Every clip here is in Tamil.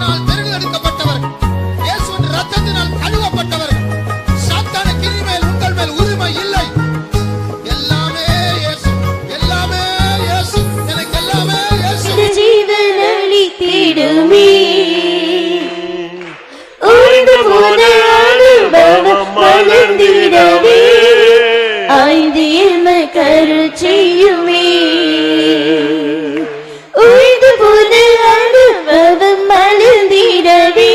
கிறிஸ்துவினால் தெரிந்தெடுக்கப்பட்டவர்கள், இயேசுவின் இரத்தத்தினால் கழுவப்பட்டவர்கள். சாத்தான கிரி மேல் உங்கள் மேல் உரிமை இல்லை. எல்லாமே இயேசு, எல்லாமே இயேசு, எனக்கு எல்லாமே இயேசு. ஜீவன் அளித்திடுமே உயிர்ந்து போன அனுபவம் மலர்ந்திடவே ஆய்ந்து எம்மை கருள் செய்யுமே. உயிர்ந்து போன அனுபவம் மலர்ந்திடவே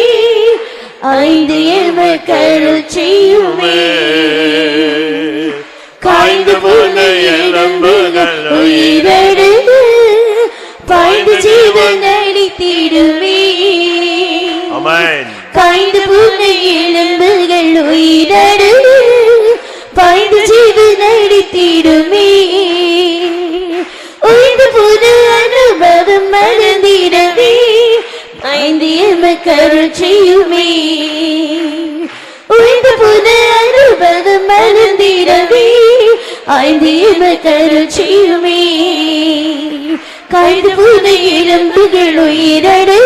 ஆய்ந்து எம்மை கருள் செய்யுமே. காய்ந்து போன எலும்புகள் உயிரெழுந்து பாய்ந்து ஜீவன் அளித்திடுமே. காய்ந்து போன எலும்புகள் உயிரெழுந்து பாய்ந்து ஜீவன் அளித்திடுமே. உயிர்ந்து போன அனுபவம் மறந்திடவே ஆய்ந்து எம்மை கருள் செய்யுமே. உயிர்ந்து போன அனுபவம் மறந்திடவே ஆய்ந்து எம்மை கருள் செய்யுமே. காய்ந்து போன எலும்புகள் உயிரடு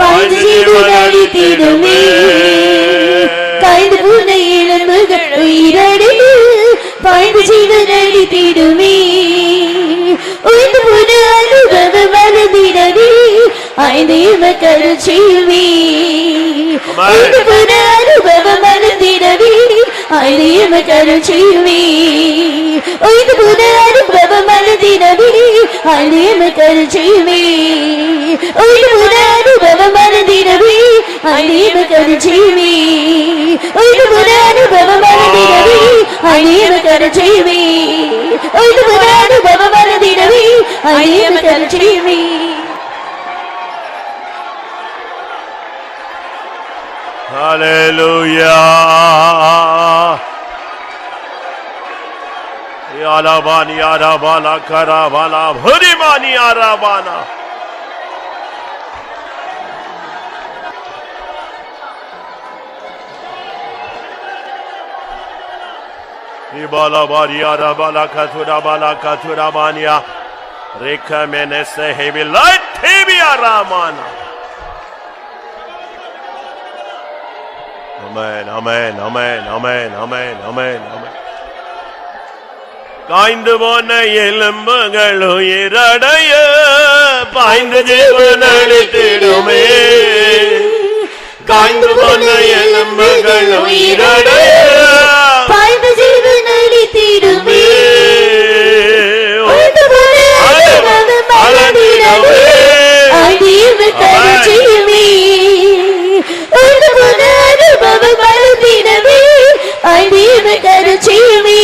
பாய்ந்து ஜீவன் அளித்திடுமே. காய்ந்து போன எலும்புகள் உயிரடு பாய்ந்து ஜீவன் அளித்திடுமே. உயிர்ந்து போன அனுபவம் மறந்திடவே ஆய்ந்து எம்மை கருள் செய்யுமே. உயிர்ந்து போன அனுபவம் மறந்திடவே ஆய்ந்து எம்மை கருள் செய்யுமே. உயிர்ந்து போன அனுபவம் மறந்திடவே ஆய்ந்து எம்மை கருள் செய்யுமே. உயிர்ந்து போன அனுபவம் மறந்திடவே ஆய்ந்து எம்மை கருள் செய்யுமே. உயிர்ந்து போன அனுபவம் மறந்திடவே ஆய்ந்து எம்மை கருள் செய்யுமே. உயிர்ந்து போன அனுபவம் மறந்திடவே ஆய்ந்து எம்மை கருள் செய்யுமே. Hallelujah. Yalabani arabala karabala hurimani arabana. Ibala bari arabala katura bania. Reka menese hebi light hebi aramana. Amen, amen, amen, amen, amen, amen, amen. காய்ந்து போன எலும்புகள் உயிரடைய பாய்ந்து ஜீவன் அளித்திடுமே. காய்ந்து போன எலும்புகள் உயிரடைய பாய்ந்து ஜீவன் அளித்திடுமே. உயிர்ந்து போன அனுபவம் மலர்ந்திடவே ஆய்ந்து எம்மை கருள் செய்யுமே. உயிர்ந்து போன அனுபவம் மலர்ந்திடவே ஆய்ந்து எம்மை கருள் செய்யுமே.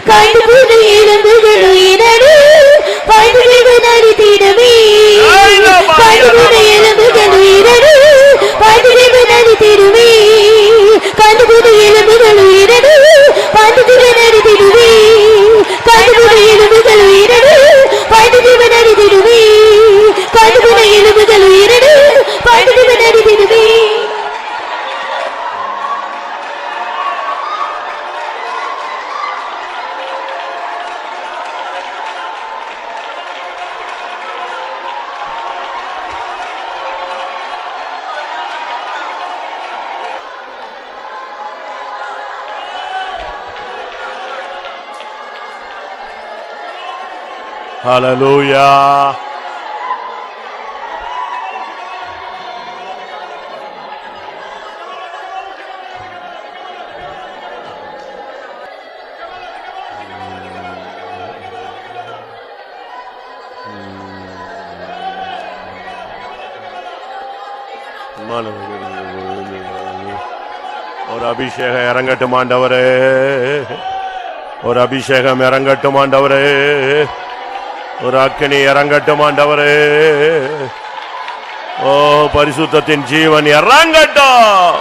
காய்ந்து போன எலும்புகள் உயிரடு பாய்ந்து ஜீவன் அளித்திடுமே. காய்ந்து போன எலும்புகள் உயிரடு பாய்ந்து ஜீவன் அளித்திடுமே. காய்ந்து போன எலும்புகள் உயிரடு பாய்ந்து ஜீவன் அளித்திடுமே. காய்ந்து போன எலும்புகள் உயிரடு பாய்ந்து ஜீவன் அளித்திடுமே. காய்ந்து போன எலும்புகள் உயிரடு பாய்ந்து ஜீவன் அளித்திடுமே. Hallelujah. ஒரு அபிஷேகம் இறங்கட்டும் ஆண்டவரே. ஒரு அபிஷேகம் இறங்கட்டும் ஆண்டவரே. ஒரு அக்கினி இறங்கட்டும் ஆண்டவரே. ஓ பரிசுத்தத்தின் ஜீவன் இறங்கட்டும்.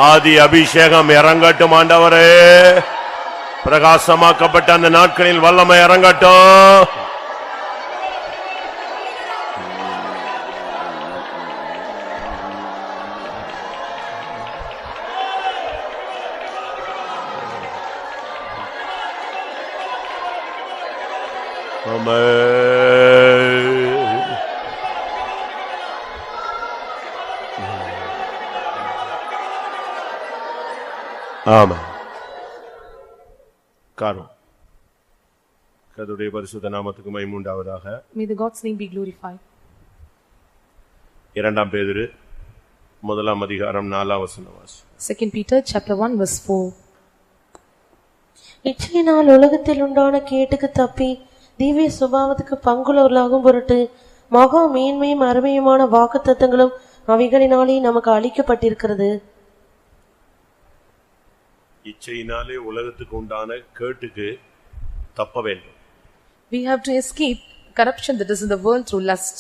ஆதி அபிஷேகம் இறங்கட்டும் ஆண்டவரே. பிரகாசமாக்கப்பட்ட அந்த நாட்களில் வல்லமை இறங்கட்டும். ஆமென். காரணம் கர்த்தருடைய பரிசுத்த நாமத்துக்கு மகிமை உண்டாவதாக. May the God's name be glorified. 2 பேதுரு 1 அதிகாரம் 4 வசனம் வாசி. 2 Peter chapter 1 verse 4. இச்சையினால் உலகத்தில் உண்டான கேட்டுக்கு தப்பி திவ்ய சுபாவத்துக்கு பங்குள்ளவர்களாகும் பொருட்டு மகா மேன்மையும் அருமையுமான வாக்குத்தத்தங்களும் அவைகளினாலே நமக்கு அளிக்கப்பட்டிருக்கிறது. இச்சையினாலே உலகத்துக்கு உண்டான கேட்டுக்கு தப்ப வேண்டும். We have to escape corruption that is in the world through lust.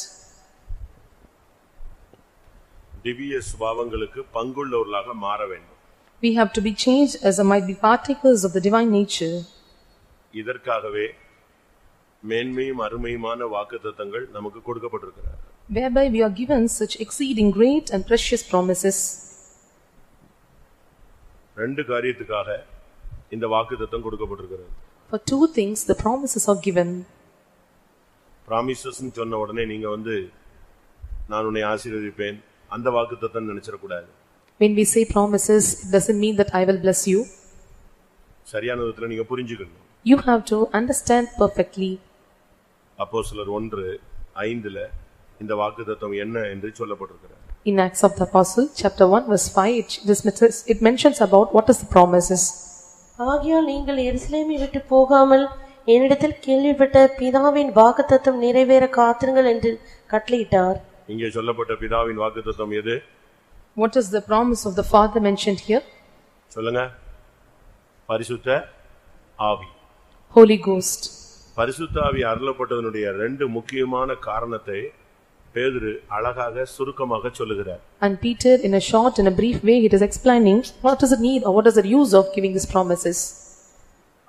திவ்ய சுபாவங்களுக்கு பங்குள்ளவர்களாக மாற வேண்டும். We have to be changed as might be partakers of the divine nature. இதற்காகவே மேன்மையும் அருமையுமான வாக்குத்தத்தங்கள் நமக்கு கொடுக்கப்பட்டிருக்கிறது. Whereby we are given such exceeding great and precious promises. ரெண்டு காரியத்துக்காக இந்த வாக்குத்தத்தம் கொடுக்கப்பட்டிருக்கிறது. For two things the promises are given. Promises ன்னு சொன்ன உடனே நீங்க நான் உன்னை ஆசீர்வதிப்பேன் அந்த வாக்குத்தத்தம் நினைச்சிர கூடாது. When we say promises, it doesn't mean that I will bless you. சரியான விதத்துல நீங்க புரிஞ்சுக்கணும். You have to understand perfectly. அப்போஸ்தலர் 1:5ல இந்த வாக்குத்தத்தம் என்ன என்று சொல்லப்பட்டிருக்கிறது. In Acts of the Apostle chapter 1 verse 5 it mentions about what is the promises. ஆகையால் நீங்கள் எருசலேமை விட்டு போகாமல் என்னிடத்தில் கேள்விப்பட்ட பிதாவின் வாக்குத்தத்தம் நிறைவேற காத்திருங்கள் என்று கட்டளையிட்டார். இங்கே சொல்லப்பட்ட பிதாவின் வாக்குத்தத்தம் எது? What is the promise of the Father mentioned here? சொல்லுங்க. பரிசுத்த ஆவி. Holy Ghost. பரிசுத்த ஆவி அருளப்பட்டதனுடைய ரெண்டு முக்கியமான காரணத்தை பேதுரு அழகாக சுருக்கமாக சொல்லுகிறார். And Peter in a short and a brief way he is explaining what is the need or what is the use of giving these promises.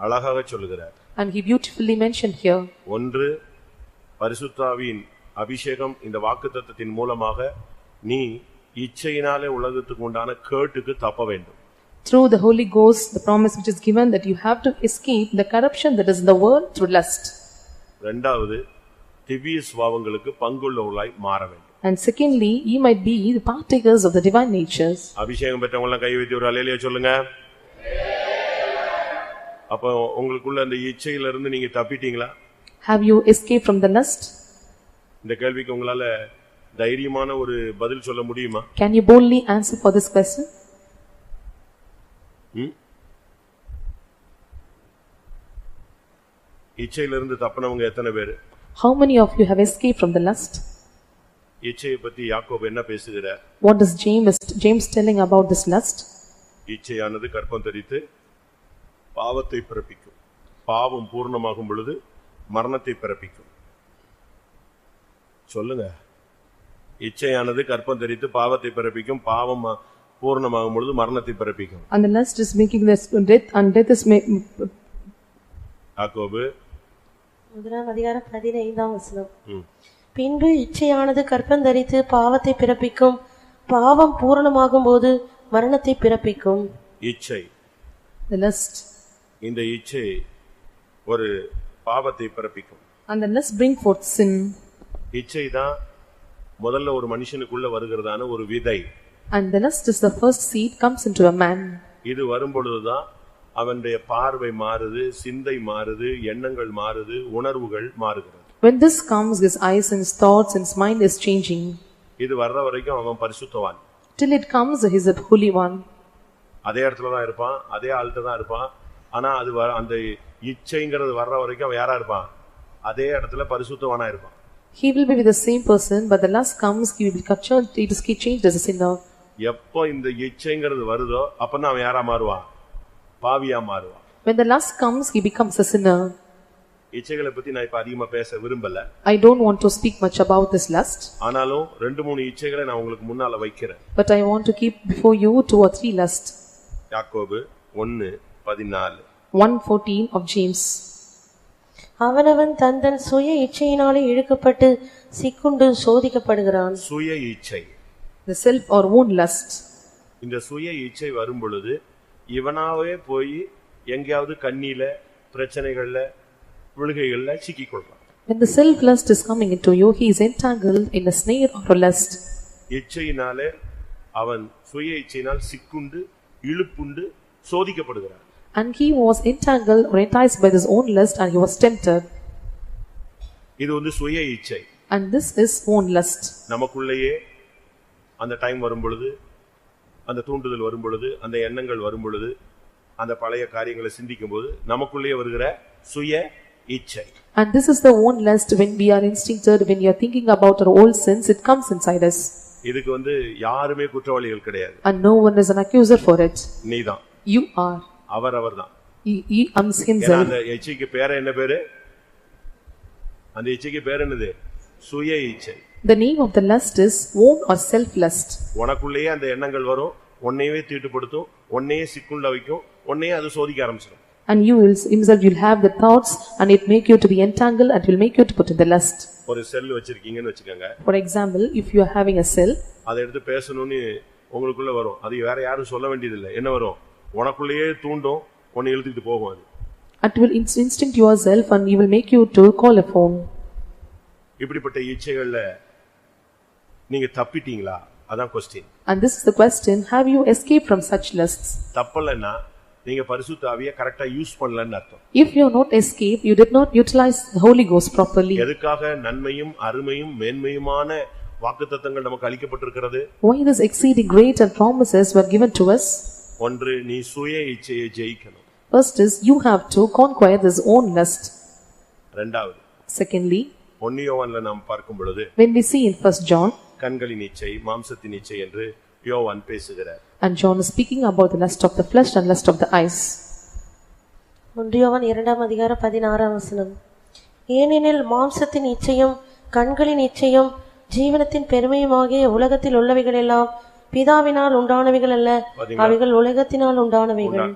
அழகாக சொல்லுகிறார். And he beautifully mentioned here. ஒன்று, பரிசுத்த ஆவியின் அபிஷேகம் இந்த வாக்குத்தத்தத்தின் மூலமாக நீ இச்சையினாலே உலகத்துக்கு உண்டான கேட்டுக்கு தப்ப வேண்டும். Through the Holy Ghost, the promise which is given that you have to escape the corruption that is in the world through lust. இரண்டாவது, திவ்ய சுபாவங்களுக்கு பங்குள்ளவர்களாய் மாற வேண்டும். And secondly, you might be the partakers of the divine natures. அபிஷேகம் பெற்றவங்க எல்லாம் கை வைத்து ஒரு அல்லேலூயா சொல்லுங்க. அப்ப உங்களுக்குள்ள அந்த இச்சையில இருந்து நீங்க தப்பிட்டீங்களா? Have you escaped from the lust? இந்த கேள்விக்கு உங்களால தைரியமான ஒரு பதில் சொல்ல முடியுமா? Can you boldly answer for this question? இச்சையில இருந்து தப்பினவங்க எத்தனை பேர்? How many of you have escaped from the lust? இச்சையை பத்தி யாக்கோபு என்ன பேசுகிறார்? What is James telling about this lust? இச்சையானது கர்ப்பம் தரித்து பாவத்தை பிறப்பிக்கும். பாவம் பூர்ணமாகும் பொழுது மரணத்தை பிறப்பிக்கும். சொல்லுங்க. இச்சையானது கர்ப்பம் தரித்து பாவத்தை பிறப்பிக்கும். பாவம் பூர்ணமாகும் பொழுது மரணத்தை பிறப்பிக்கும். And the lust is making this death and death is யாக்கோபு 1:15 பின்பு இச்சையானது கர்ப்பம் தரித்து பாவத்தை பிறப்பிக்கும். பாவம் பூரணமாகும் போது மரணத்தை பிறப்பிக்கும். இச்சை, the lust. இந்த இச்சை ஒரு பாவத்தை பிறப்பிக்கும். And the lust bring forth sin. இச்சை தான் முதல்ல ஒரு மனுஷனுக்குள்ள வருகிறதான ஒரு விதை. And the lust is the first seed comes into a man. இது வரும் பொழுதுதான் அவனுடைய பார்வை மாறுது, சிந்தை மாறுது, எண்ணங்கள் மாறுது, உணர்வுகள் மாறுகிறது. When this comes, his eyes and his thoughts and his mind is changing. இது வர்ற வரைக்கும் அவன் பரிசுத்தவான். Till it comes, he is a holy one. அதே இடத்துல தான் இருப்பான், அதே ஆள்கிட்ட தான் இருப்பான். ஆனா அது அந்த இச்சைங்கிறது வர்ற வரைக்கும் அவன் யாரா இருப்பான்? அதே இடத்துல பரிசுத்தவானா இருப்பான். He will be with the same person, but the lust comes, he will be changed as a sinner. எப்போ இந்த இச்சைங்கிறது வருதோ அப்பதான் அவன் யாரா மாறுவான்? பாவியா மாறுவான். When the lust comes, he becomes a sinner. இச்சைகளை பத்தி நான் இப்ப அதிகமா பேச விரும்பல. I don't want to speak much about this lust. ஆனாலும் 2-3 இச்சைகளை நான் உங்களுக்கு முன்னால வைக்கிறேன். But I want to keep before you 2 or 3 lusts. யாக்கோபு 1:14. 1:14 of James. அவனவன் தன் சுய இச்சையினாலே இழுக்கப்பட்டு சிக்குண்டு சோதிக்கப்படுகிறான். சுய இச்சை, the self or own lust. இந்த சுய இச்சை வரும் பொழுது இவனாவே போய் எங்கயாவது கண்ணில பிரச்சனைகள்ல விழுகைகள்ல சிக்கிக்கொள்றான். When the self lust is coming into you, he is entangled in a snare or a lust. இச்சையினாலே அவன் சுய இச்சையினால் சிக்குண்டு இழுப்புண்டு சோதிக்கப்படுகிறார். And he was entangled or enticed by his own lust and he was tempted. இது சுய இச்சை. And this is own lust. நமக்குள்ளேயே அந்த டைம் வரும் பொழுது, அந்த தூண்டுதல் வரும் பொழுது, அந்த எண்ணங்கள் வரும் பொழுது, அந்த பழைய காரியங்களை சிந்திக்கும் போது நமக்குள்ளேயே வருகிற சுய இச்சை. And this is the own lust when we are instincted, when you are thinking about our old sins, it comes inside us. இதுக்கு யாருமே குற்றவாளிகள் கிடையாது. And no one is an accuser for it. நீதான். You are. அவர்தான். He owns himself. அந்த இச்சைக்கு பேர் என்ன பேரு? அந்த இச்சைக்கு பேர் என்னது? சுய இச்சை. The name of the lust is own or self lust. உனக்குள்ளேயே அந்த எண்ணங்கள் வரும், உன்னையே தீட்டுப்படுத்தும், உன்னையே சிக்குள்ள வைக்கும், உன்னையே அது சோதிக்க ஆரம்பிச்சிடும். And you will himself you'll have the thoughts and it make you to be entangled and will make you to put in the lust. ஒரு செல் வச்சிருக்கீங்கன்னு வெச்சுக்கங்க. For example, if you are having a cell, அதை எடுத்து பேசணும்னு உங்களுக்குள்ள வரும். அது வேற யாரும் சொல்ல வேண்டியது இல்ல. என்ன வரும்? உனக்குள்ளேயே தூண்டும், உன்னை இழுத்துட்டு போகும் அது. It will instinct yourself and you will make you to call a phone. இப்படிப்பட்ட இச்சைகள்ல நீங்க தப்பிட்டீங்களா? அதான் question. And this is the question, have you escaped from such lusts? தப்பலன்னா நீங்க பரிசுத்த ஆவியை கரெக்ட்டா யூஸ் பண்ணலன்னு அர்த்தம். If you have not escaped, you did not utilize the Holy Ghost properly. எதுக்காக நன்மையும் அருமையும் மேன்மையுமான வாக்குத்தத்தங்கள் நமக்கு அளிக்கப்பட்டிருக்கிறது? Why this exceeding great and promises were given to us? ஒன்று, நீ சுய இச்சையை ஜெயிக்கணும். First is you have to conquer this own lust. இரண்டாவது, Secondly, 1 யோவான்ல நாம் பார்க்கும் பொழுது when we see in 1 John, கண்களின் இச்சை, மாம்சத்தின் இச்சை என்று யோவான் பேசுகிறார். and John is speaking about the lust of the flesh and lust of the eyes. 1 யோவான் 2 அதிகாரம் 16 வசனம். ஏனெனில் மாம்சத்தின் இச்சையும் கண்களின் இச்சையும் ஜீவனத்தின் பெருமையுமாகிய உலகத்தில் உள்ளவைகள் எல்லாம் பிதாவினால் உண்டானவைகள் அல்ல, அவைகள் உலகத்தினால் உண்டானவைகள்.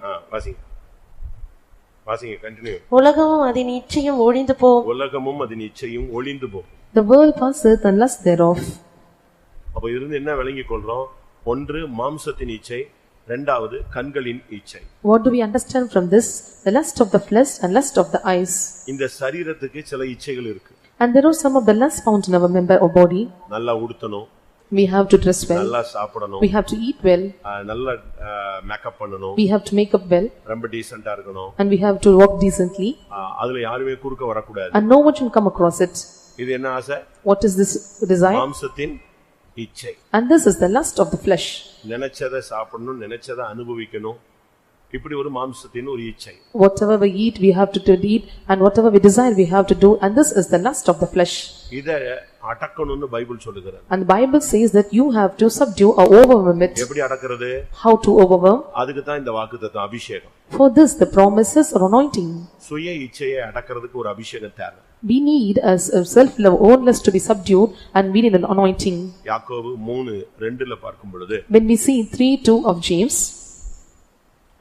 வாசிங்க, கண்டினியூ. உலகமும் அதன் இச்சையும் ஒழிந்து போகும். உலகமும் அதன் இச்சையும் ஒழிந்து போகும். The world passeth and lust thereof. அப்ப இதிலிருந்து என்ன விளங்கிக் கொள்றோம்? ஒன்று, மாம்சத்தின் இச்சை. இரண்டாவது, கண்களின் இச்சை. What do we understand from this? The lust of the flesh and lust of the eyes. இந்த சரீரத்துக்கு சில இச்சைகள் இருக்கு. And there are some of the lust found in our member or body. நல்லா உடுத்தணும். We have to dress well. நல்லா சாப்பிடணும். We have to eat well. நல்லா மேக்கப் பண்ணணும். We have to make up well. ரொம்ப டீசன்ட்டா இருக்கணும். And we have to walk decently. அதுல யாருமே குறுக்க வரக்கூடாது. And no one should come across it. இது என்ன ஆசை? What is this desire? மாம்சத்தின் இச்சை. And this is the lust of the flesh. நினைச்சதை சாப்பிடணும், நினைச்சதை அனுபவிக்கணும். இப்படி ஒரு மாம்சத்தின் ஒரு இச்சை. Whatever we eat, we have to eat, and whatever we desire, we have to do, and this is the lust of the flesh. இத அடக்கணும்னு பைபிள் சொல்லுகிறது. And the Bible says that you have to subdue or overwhelm it. எப்படி அடக்குறது? How to overwhelm? அதுக்கு தான் இந்த வாக்குத்தத்தம், அபிஷேகம். For this the promises or anointing. சுய இச்சையை அடக்கிறதுக்கு ஒரு அபிஷேகம் தேவை. We need as a self-love oneness to be subdued, and we need an anointing. யாக்கோபு 3:2ல பார்க்கும் பொழுது, When we see 3:2 of James,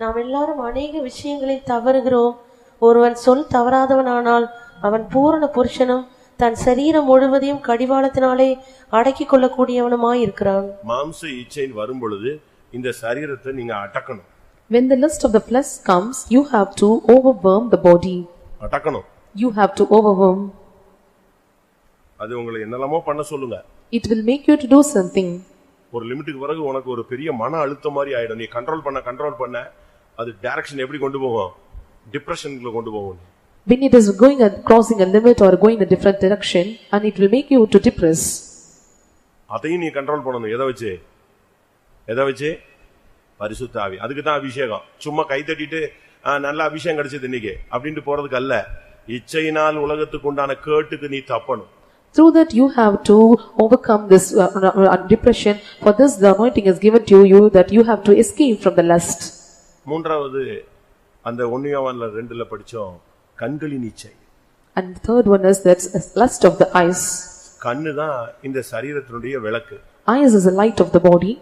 நாம் எல்லாரும் அநேக விஷயங்களில் தவறுகிறோம். ஒருவன் சொல் தவறாதவனானால் அவன் பூரண புருஷனும் தன் சரீரம் முழுவதையும் கடிவாளத்தினாலே அடக்கிக் கொள்ளக்கூடியவனுமாய் இருக்கிறான். மாம்ச இச்சை வரும் பொழுது இந்த சரீரத்தை நீங்க அடக்கணும். when the lust of the flesh comes, you have to overwhelm the body. அடக்கணும். You have to overwhelm. அது உங்களை என்னெல்லாமோ பண்ண சொல்லுங்க. It will make you to do something. ஒரு லிமிட்டுக்கு பிறகு உனக்கு ஒரு பெரிய மன அழுத்தம் மாதிரி ஆயிடும். நீ கண்ட்ரோல் பண்ண அது டைரக்ஷன் எப்படி கொண்டு போகும்? டிப்ரஷனுக்குள்ள கொண்டு போகும். When it is going and crossing a limit or going in a different direction, and it will make you to depress. அதையும் நீ கண்ட்ரோல் பண்ணணும். எதை வச்சு? பரிசுத்த ஆவி. அதுக்கு தான் அபிஷேகம். சும்மா கை தட்டிட்டு நல்ல அபிஷேகம் கிடைச்சது இன்னைக்கு அப்படின்ட்டு போறதுக்கு அல்ல. இச்சையினால் உலகத்துக்கு உண்டான கேட்டுக்கு நீ தப்பணும். Through that you have to overcome this depression. For this the anointing is given to you that you have to escape from the lust. மூன்றாவது அந்த 1 யோவான்ல 2ல படிச்சோம், கண்களின் இச்சை. And the third one is that lust of the eyes. கண்ணு தான் இந்த சரீரத்தினுடைய விளக்கு. Eyes is the light of the body.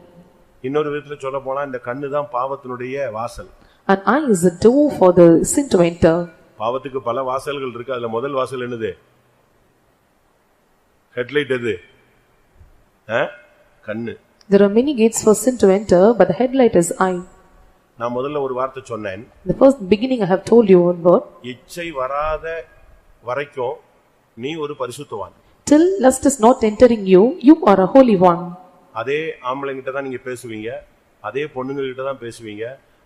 இன்னொரு விதத்துல சொல்ல போனா இந்த கண்ணு தான் பாவத்தினுடைய வாசல். And eye is the door for the sin to enter. பாவத்துக்கு பல வாசல்கள் இருக்கு. அதுல முதல் வாசல் என்னது? ஹெட்லைட் எது? கண்ணு. There are many gates for sin to enter, but the headlight is eye. நான் முதல்ல ஒரு வார்த்தை சொன்னேன். The first beginning I have told you one word. இச்சை வராத வரைக்கும் நீ ஒரு பரிசுத்தவான். Till lust is not entering you, you are a holy one. அதே ஆம்பளைங்கிட்ட தான் நீங்க பேசுவீங்க, அதே பொண்ணுங்க கிட்ட தான் பேசுவீங்க,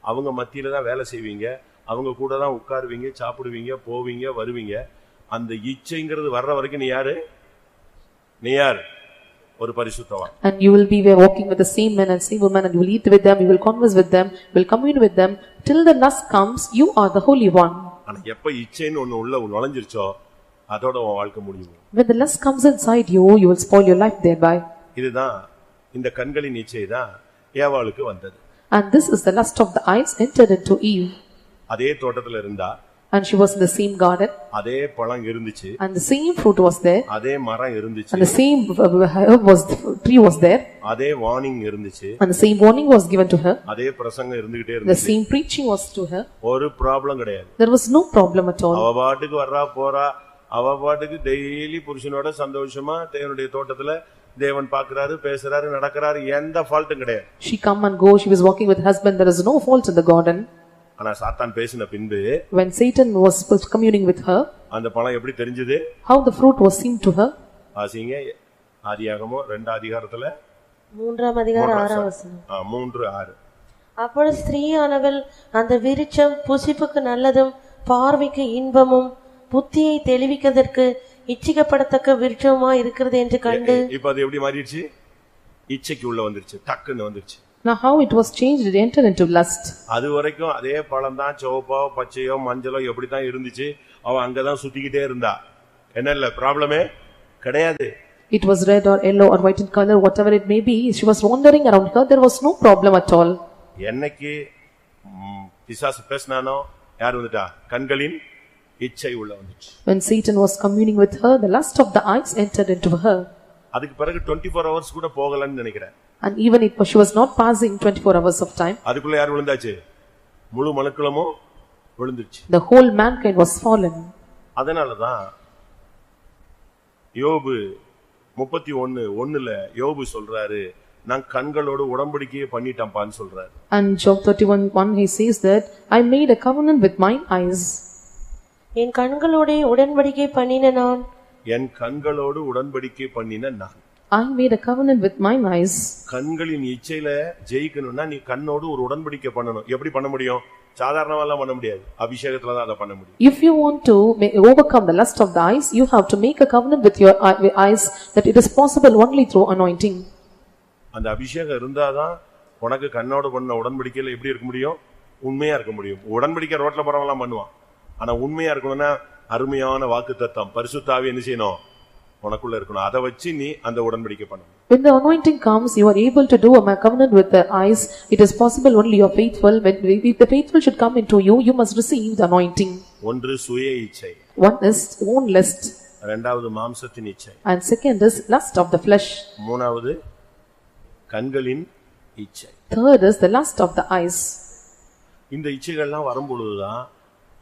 அவங்க மத்தியில தான் வேலை செய்வீங்க, அவங்க கூட தான் உட்காருவீங்க, சாப்பிடுவீங்க, போவீங்க, வருவீங்க. அந்த இச்சைங்கிறது வர்ற வரைக்கும் நீ யாரு? ஒரு பரிசுத்தவான். And you will be walking with the same men and same women, and you will eat with them, you will converse with them, you will commune with them till the lust comes. You are the holy one. ஆனா எப்ப இச்சைன்னு ஒண்ணு உள்ள நுழைஞ்சிருச்சோ அதோட உன் வாழ்க்கை முடியும். When the lust comes inside you, you will spoil your life thereby. இதுதான் இந்த கண்களின் இச்சை தான் ஏவாளுக்கு வந்தது. And this is the lust of the eyes entered into Eve. அதே தோட்டத்துல இருந்தா, and she was in the same garden, அதே பழம் இருந்துச்சு, and the same fruit was there, அதே மரம் இருந்துச்சு, and the same tree was there, அதே வார்னிங் இருந்துச்சு, and the same warning was given to her, அதே பிரசங்கம் இருந்துகிட்டே the இருந்துச்சு. same preaching was to her. ஒரு ப்ராப்ளம் கிடையாது. There was no problem at all. அவ பாட்டுக்கு வர்றா போறா, அவ பாட்டுக்கு டெய்லி புருஷனோட சந்தோஷமா தேவனுடைய தோட்டத்துல தேவன் பாக்குறாரு, பேசுறாரு, நடக்கிறாரு, எந்த ஃபால்ட்டும் கிடையாது. She come and go, she was walking with her husband, there is no fault in the garden. ஆனா சாத்தான் பேசின பின்பு, when Satan was communing with her, அந்த பழம் எப்படி தெரிஞ்சது? how the fruit was seen to her. ஆசிங்க ஆதியாகமம் 2 அதிகாரத்துல 3 அதிகாரம் 6 வசனம். 3:6. அப்பொழுது ஸ்திரீயானவள் அந்த விருட்சம் புசிப்புக்கு நல்லதும் பார்வைக்கு இன்பமும் புத்தியை தெளிவிக்கிறதற்கு இச்சிக்கப்படத்தக்க விருட்சமா இருக்கிறது என்று கண்டு. இப்ப அது எப்படி மாறிடுச்சு? இச்சைக்கு உள்ள வந்துருச்சு, டக்குன்னு வந்துருச்சு. Now how it was changed, it entered into lust. அது வரைக்கும் அதே பழம் தான், சிவப்போ பச்சையோ மஞ்சளோ எப்படி தான் இருந்துச்சு, அவ அங்கதான் சுத்திக்கிட்டே இருந்தா. என்ன இல்ல ப்ராப்ளமே கிடையாது. It was red or yellow or white in color, whatever it may be, she was wandering around her, there was no problem at all. என்னைக்கு பிசாசு பேசினானோ யார் வந்துட்டா? கண்களின் இச்சை உள்ள வந்துச்சு. When Satan was communing with her, the lust of the eyes entered into her. அதுக்கு பிறகு 24 hours கூட போகலன்னு நினைக்கிறேன். And even if she was not passing 24 hours of time, அதுக்குள்ள யார் விழுந்தாச்சு? முழு மனுக்குலமும் விழுந்துச்சு. the whole mankind was fallen. அதனாலதான் யோபு 31:1 யோபு சொல்றாரு, நான் கண்களோடு உடன்படிக்கையை பண்ணிட்டேன்பான்னு சொல்றாரு. And Job 31:1 he says that I made a covenant with mine eyes. என் கண்களோடு உடன்படிக்கை பண்ணின நான். என் கண்களோடு உடன்படிக்கை பண்ணின நான். I made a covenant with mine eyes. கண்களின் இச்சையில ஜெயிக்கணும்னா நீ கண்ணோடு ஒரு உடன்படிக்கை பண்ணணும். எப்படி பண்ண முடியும்? சாதாரணமாலாம் பண்ண முடியாது, அபிஷேகத்துல தான் அதை பண்ண முடியும். If you want to overcome the lust of the eyes, you have to make a covenant with your eyes, that it is possible only through anointing. அந்த அபிஷேகம் இருந்தாதான் உனக்கு கண்ணோடு பண்ண உடன்படிக்கையில எப்படி இருக்க முடியும்? உண்மையா இருக்க முடியும். உடன்படிக்கை ரோட்ல போறவங்கலாம் பண்ணுவான், ஆனா உண்மையா இருக்கணும்னா அருமையான வாக்குத்தத்தம் பரிசுத்த ஆவி என்ன செய்யணும்? உனக்குள்ள இருக்கணும். அதை வச்சு நீ அந்த உடன்படிக்கை பண்ணணும். When the anointing comes, you are able to do a covenant with the eyes. It is possible only you are faithful. When if the faithful should come into you, you must receive the anointing. ஒன்று சுய இச்சை, one is own lust, இரண்டாவது மாம்சத்தின் இச்சை, and second is lust of the flesh, மூணாவது கண்களின் இச்சை, third is the lust of the eyes. இந்த இச்சைகள்லாம் வரும்பொழுதுதான்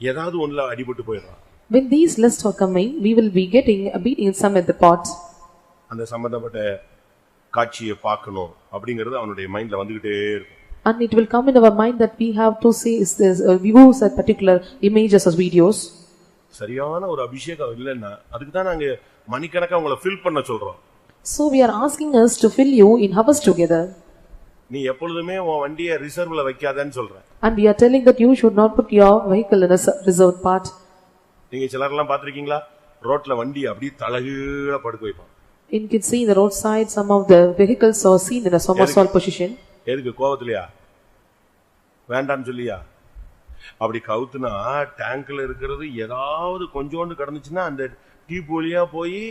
ஏதாவது ஒண்ணுல அடிபட்டு போயிடுறான். When these lusts are coming, we will be getting a beating some at the pot. அந்த சம்பந்தப்பட்ட காட்சியை பார்க்கணும் அப்படிங்கிறது அவனுடைய மைண்ட்ல வந்துகிட்டே இருக்கும். And it will come in our mind that we have to see is this views at particular images or videos. சரியான ஒரு அபிஷேகம் இல்லைன்னா அதுக்கு தான் நாங்க மணிக்கணக்கா உங்களை ஃபில் பண்ண சொல்றோம். So we are asking us to fill you in hours together. நீ எப்பொழுதுமே உன் வண்டியை ரிசர்வ்ல வைக்காதன்னு சொல்றேன். And we are telling that you should not put your vehicle in a reserved part. நீங்க சிலர்லாம் பாத்திருக்கீங்களா? ரோட்ல வண்டி அப்படியே தலகீழ படுக்க வைப்பான். You can see the roadside some of the vehicles are seen in a somersault position. எதுக்கு? கோவத்திலயா? வேண்டாம்னு சொல்லியா? அப்படி கவுத்துனா டேங்க்ல இருக்கிறது ஏதாவது கொஞ்சோண்டு கடந்துச்சுன்னா அந்த டியூப் வழியா போய்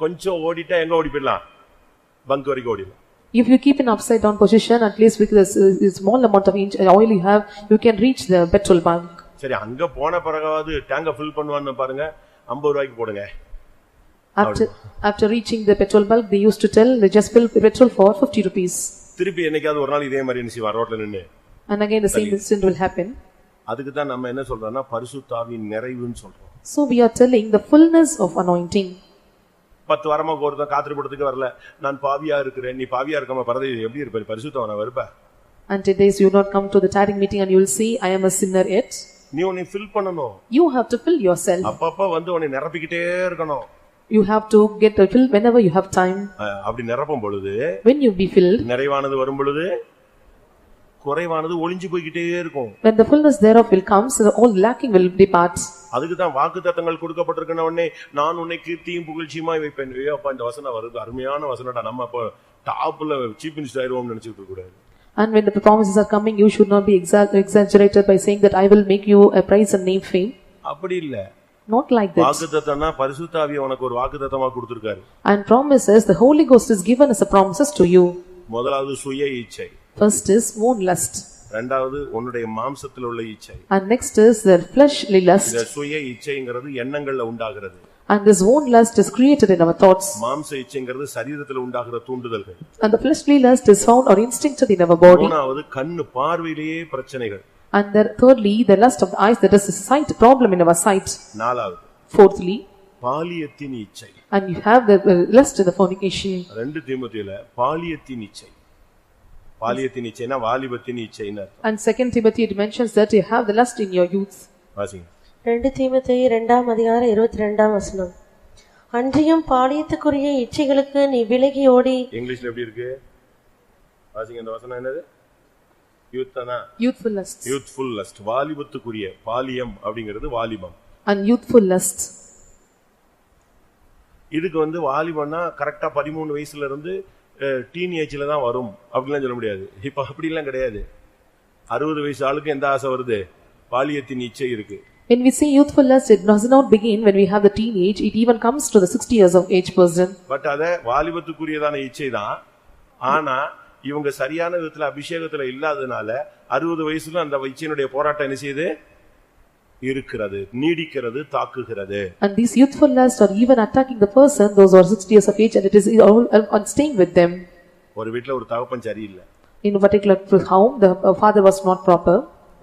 கொஞ்சம் ஓடிட்டா எங்க ஓடி போயிடலாம்? பங்க் வரைக்கும் ஓடிடலாம். If you keep in upside down position, at least with this small amount of oil you have, you can reach the petrol bunk. சரி, அங்க போன பிறகாவது டேங்க ஃபில் பண்ணுவான்னு பாருங்க, 50 ரூபாய்க்கு போடுங்க. After reaching the petrol bulk, they used to tell they just fill petrol for 50 rupees. திருப்பி என்னைக்காவது ஒரு நாள் இதே மாதிரி என்ன செய்வா? ரோட்ல நின்னு. And again the same incident will happen. அதுக்கு தான் நம்ம என்ன சொல்றோம்னா பரிசுத்த ஆவியின் நிறைவுன்னு சொல்றோம். So we are telling the fullness of anointing. 10 வாரமா ஒருத்தன் காத்திரப்படுறதுக்கு வரல, நான் பாவியா இருக்கிறேன். நீ பாவியா இருக்காம பரதை எப்படி இருப்ப? பரிசுத்தவனா வருப்ப. And today's you not come to the tiring meeting and you will see I am a sinner yet. நீ உன்னை ஃபில் பண்ணணும். You have to fill yourself. அப்பப்ப வந்து உன்னை நிரப்பிக்கிட்டே இருக்கணும். You have to get a fill whenever you have time. அப்படி நிரப்பும் பொழுது, when you be filled, நிறைவானது வரும் பொழுது குறைவானது ஒளிஞ்சு போய்கிட்டே இருக்கும். When the fullness thereof will come, so all lacking will depart. அதுக்கு தான் வாக்குத்தத்தங்கள் கொடுக்கப்பட்டிருக்கிற உடனே நான் உன்னை கீர்த்தியும் புகழ்ச்சியுமாய் வைப்பேன். அப்பா இந்த வசனம் வருது, அருமையான வசனடா, நம்ம இப்போ டாப்ல சீஃப் மினிஸ்டர் ஆயிருவோம்னு நினைச்சிட்டு இருக்க கூடாது. And when the promises are coming, you should not be exaggerated by saying that I will make you a praise and name fame. அப்படி இல்ல. Not like that. வாக்குத்தத்தம்னா பரிசுத்த ஆவியை உனக்கு ஒரு வாக்குத்தத்தமா கொடுத்திருக்காரு. And promises, the Holy Ghost is given as a promises to you. முதலாவது சுய இச்சை. First is own lust. இரண்டாவது உன்னுடைய மாம்சத்தில் உள்ள இச்சை. And next is the fleshly lust. இந்த சுய இச்சைங்கிறது எண்ணங்கள்ல உண்டாகிறது. And this own lust is created in our thoughts. மாம்ச இச்சைங்கிறது சரீரத்தில் உண்டாகிற தூண்டுதல்கள். And the fleshly lust is found or instincted in our body. மூணாவது கண்ணு பார்வையிலேயே பிரச்சனைகள். And then thirdly, the lust of the eyes, that is a sight problem in our sight. நாலாவது. Fourthly, பாலியத்தின் இச்சை. and you have the lust in the fornication. 2 தீமோத்தேயுல பாலியத்தின் இச்சை. பாலியத்தின் இச்சைனா வாலிபத்தின் இச்சைன்னு அர்த்தம். And 2 Timothy it mentions that you have the lust in your youth. வாசிங்க. 2 தீமோத்தேயு 2ஆம் அதிகாரம் 22ஆம் வசனம். அன்றியும் பாலியத்துக்குரிய இச்சைகளுக்கு நீ விலகி ஓடி. இங்கிலீஷ்ல எப்படி இருக்கு? வாசிங்க இந்த வசனம் என்னது? யூத்னா Youthful lust. Youthful lust. வாலிபத்துக்குரிய பாலியம் அப்படிங்கிறது வாலிபம். And youthful lust. இதுக்கு வாலிபம்னா கரெக்டா 13 வயசுல இருந்து டீனேஜ்ல தான் வரும் அப்படிலாம் சொல்ல முடியாது. இப்ப அப்படி எல்லாம் கிடையாது. 60 வயசு ஆளுக்கு எந்த ஆசை வருது? பாலியத்தின் இச்சை இருக்கு. When we say youthful lust, it does not begin when we have the teenage, it even comes to the 60 years of age person. But அத வாலிபத்துக்குரியதான இச்சை தான். ஆனா இவங்க சரியான விதத்துல அபிஷேகத்துல இல்லாதனால 60 வயசுல அந்த இச்சையினுடைய போராட்டம் என்ன செய்யுது? இருக்கிறது, நீடிக்கிறது, தாக்குகிறது. And these youthful lust are even attacking the person, those who are 60 years of age, and it is on staying with them. ஒரு வீட்ல ஒரு தகப்பன் சரியில்லை. In a particular home, the father was not proper.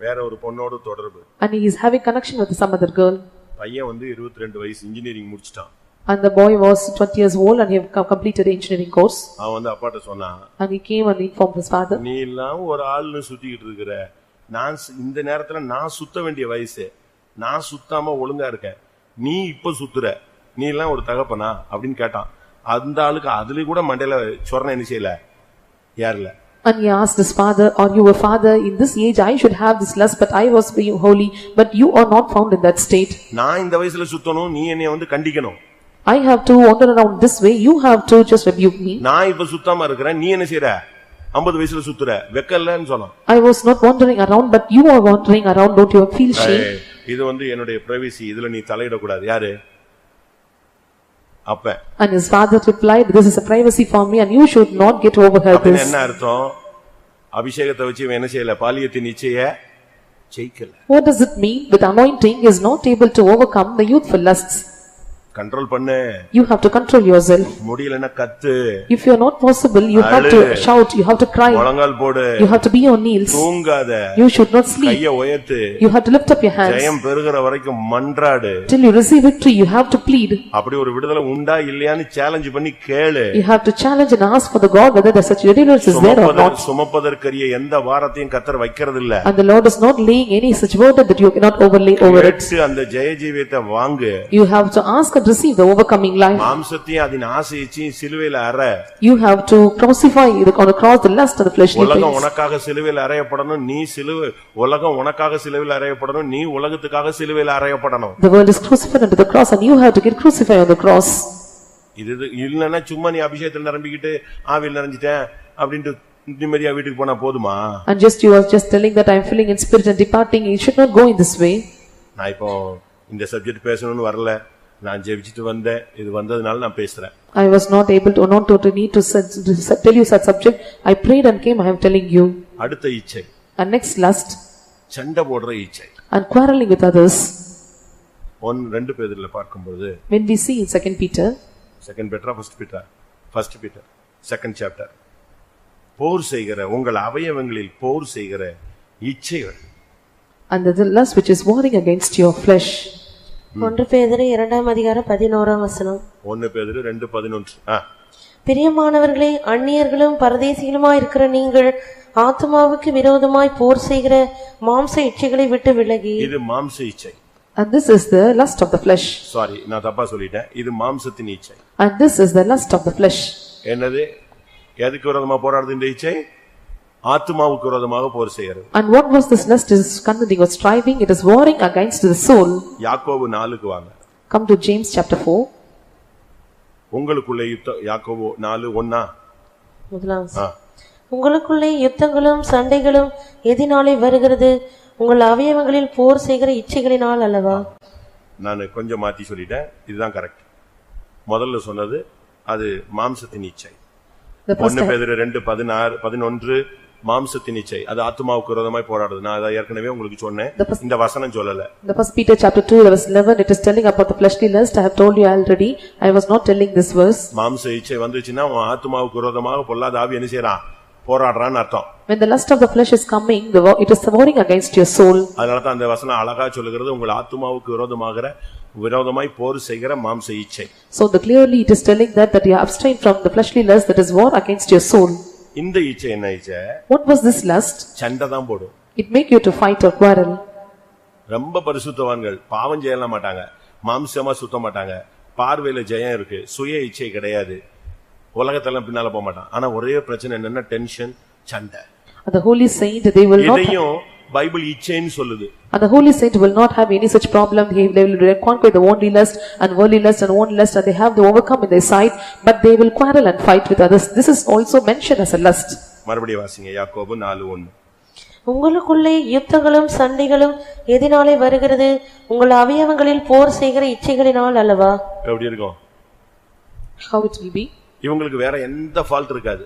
வேற ஒரு பொண்ணோட தொடர்பு. And he is having connection with some other girl. பையன் 22 வயசு இன்ஜினியரிங் முடிச்சிட்டான். And the boy was 20 years old and he have completed the engineering course. அவன் அப்பாட்ட சொன்னான். And he came and informed his father. நீ எல்லாம் ஒரு ஆள்னு சுத்திக்கிட்டு இருக்கற. நான் இந்த நேரத்துல நான் சுத்த வேண்டிய வயசு. நான் சுத்தாம ஒழுங்கா இருக்கேன். நீ இப்ப சுத்துற. நீ எல்லாம் ஒரு தகப்பனா அப்படின்னு கேட்டான். அந்த ஆளுக்கு அதுல கூட மண்டையில சொரணை என்ன செய்யல? யாரல? And he asked his father, are you a father? In this age I should have this lust, but I was being holy, but you are not found in that state. நான் இந்த வயசுல சுத்தணும், நீ என்னைய கண்டிக்கணும். I have to wander around this way, you have to just rebuke me. நான் இப்ப சுத்தாம இருக்கறேன், நீ என்ன செய்யற? 50 வயசுல சுத்துற. வெக்கல்லன்னு சொன்னான். I was not wandering around, but you are wandering around, don't you feel shame? இது என்னுடைய பிரைவசி, இதுல நீ தலையிட கூடாது. யாரு? அப்ப. And his father replied, this is a privacy for me and you should not get overheard this. என்ன அர்த்தம்? அபிஷேகத்தை வச்சு என்ன செய்யல? பாலியத்தின் இச்சையை ஜெயிக்கல. What does it mean? With anointing is not able to overcome the youthful lusts. Control பண்ணு. You have to control yourself. முடியலனா கத்து. If you are not possible, you have to shout, you have to cry. முழங்கால் போடு. You have to be on knees. தூங்காத. You should not sleep. கையை உயர்த்து. You have to lift up your hands. ஜெயம் பெறுகிற வரைக்கும் மன்றாடு. Till you receive victory, you have to plead. அப்படி ஒரு விடுதலை உண்டா இல்லையான்னு சேலஞ்ச் பண்ணி கேளு. You have to challenge and ask for the God whether there such deliverance is there or not. சுமப்பதற்கரிய எந்த வாரத்தையும் கர்த்தர் வைக்கிறது இல்ல. And the Lord is not laying any such burden that you cannot overlay over it. அந்த ஜெய ஜீவியத்தை வாங்கு. You have to ask and receive the overcoming life. மாம்சத்தையும் அதன் ஆசையையும் சிலுவையில அறை. You have to crucify on the cross the lust of the fleshly things. உலகம் உனக்காக சிலுவையில அறையப்படணும், நீ உலகம் உனக்காக சிலுவையில அறையப்படணும், நீ உலகத்துக்காக சிலுவையில அறையப்படணும். The world is crucified unto the cross and you have to get crucified on the cross. இது இல்லன்னா சும்மா நீ அபிஷேகத்துல நிரம்பிக்கிட்டு ஆவியில் நிறைஞ்சிட்டேன் அப்படின்ட்டு நிம்மதியா வீட்டுக்கு போனா போதுமா? And you are just telling that I am filling in spirit and departing. You should not go in this way. நான் இப்போ இந்த சப்ஜெக்ட் பேசணும்னு வரல, நான் ஜெபிச்சிட்டு வந்தேன், இது வந்ததனால நான் பேசுறேன். I was not able to not to need to tell you such subject. I prayed and came, I am telling you. அடுத்த இச்சை. And next lust. சண்டை போடுற இச்சை. And quarreling with others. 2 பேதுருல பார்க்கும்போது when we see in 2 Peter, 2 Peter, 1 Peter, 2nd chapter, போர் செய்கிற உங்கள் அவயவங்களில் போர் செய்கிற இச்சைகள். And the lust which is warring against your flesh. 1 பேதுரு 2ஆம் அதிகாரம் 11ஆம் வசனம். 1 பேதுரு 2:11. பிரியமானவர்களே, அந்நியர்களும் பரதேசிகளுமாய் இருக்கிற நீங்கள் ஆத்துமாவுக்கு விரோதமாய் போர் செய்கிற மாம்ச இச்சைகளை விட்டு விலகி. இது மாம்ச இச்சை. And this is the lust of the flesh. Sorry, நான் தப்பா சொல்லிட்டேன். இது மாம்சத்தின் இச்சை. And this is the lust of the flesh. என்னது? எதுக்கு விரோதமா போராடுது இந்த இச்சை? ஆத்துமாவுக்கு விரோதமாக போர் செய்கிறது. And what was this lust? Is contending or striving, it is warring against the soul. யாக்கோபு 4க்கு வாங்க. Come to James chapter 4. உங்களுக்குள்ளே யுத்தம். யாக்கோபு 4:1. முதலாவது, உங்களுக்குள்ளே யுத்தங்களும் சண்டைகளும் எதினாலே வருகிறது? உங்கள் அவயவங்களில் போர் செய்கிற இச்சைகளினால் அல்லவா? நான் கொஞ்சம் மாத்தி சொல்லிட்டேன், இதுதான் கரெக்ட். முதல்ல சொன்னது அது மாம்சத்தின் இச்சை. 1 பேதுரு 2:11 மாம்சத்தின் இச்சை, அது ஆத்துமாவுக்கு விரோதமாய் போராடுது. நான் அதை ஏற்கனவே உங்களுக்கு சொன்னேன், இந்த வசனம் சொல்லல. The first Peter chapter 2 verse 11, it is telling about the fleshly lust. I have told you already, I was not telling this verse. மாம்ச இச்சை வந்துச்சுன்னா ஆத்துமாவுக்கு விரோதமாக பொல்லாத ஆவி என்ன செய்றான்? போராடுறான்னு அர்த்தம். When the lust of the flesh is coming, it is warring against your soul. அதனால தான் அந்த வசனம் அழகா சொல்லுகிறது, உங்கள் ஆத்துமாவுக்கு விரோதமாய் போர் செய்கிற மாம்ச இச்சை. So clearly it is telling that you abstain from the fleshly lust, that is war against your soul. இந்த இச்சை என்ன இச்சை? What was this lust? சண்டை தான் போடும். It make you to fight or quarrel. ரொம்ப பரிசுத்தவான்கள் பாவம் செய்யல மாட்டாங்க, மாம்சமா சுத்த மாட்டாங்க, பார்வையில ஜெயம் இருக்கு, சுய இச்சை கிடையாது, உலகத்தெல்லாம் பின்னால போக மாட்டான். ஆனா ஒரே பிரச்சனை என்னன்னா டென்ஷன், சண்டை. The holy saint, they will not. இதையும் பைபிள் இச்சைன்னு சொல்லுது. And the holy saint will not have any such problem. They will conquer the worldly lust and worldly lust and own lust, and they have to overcome in their sight, but they will quarrel and fight with others. This is also mentioned as a lust. மறுபடியும் வாசிங்க, யாக்கோபு 4:1. உங்களுக்குள்ளே யுத்தங்களும் சண்டைகளும் எதினாலே வருகிறது? உங்கள் அவயவங்களில் போர் செய்கிற இச்சைகளினால் அல்லவா? எப்படி இருக்கும்? How it will be? இவங்களுக்கு வேற எந்த ஃபால்ட் இருக்காது.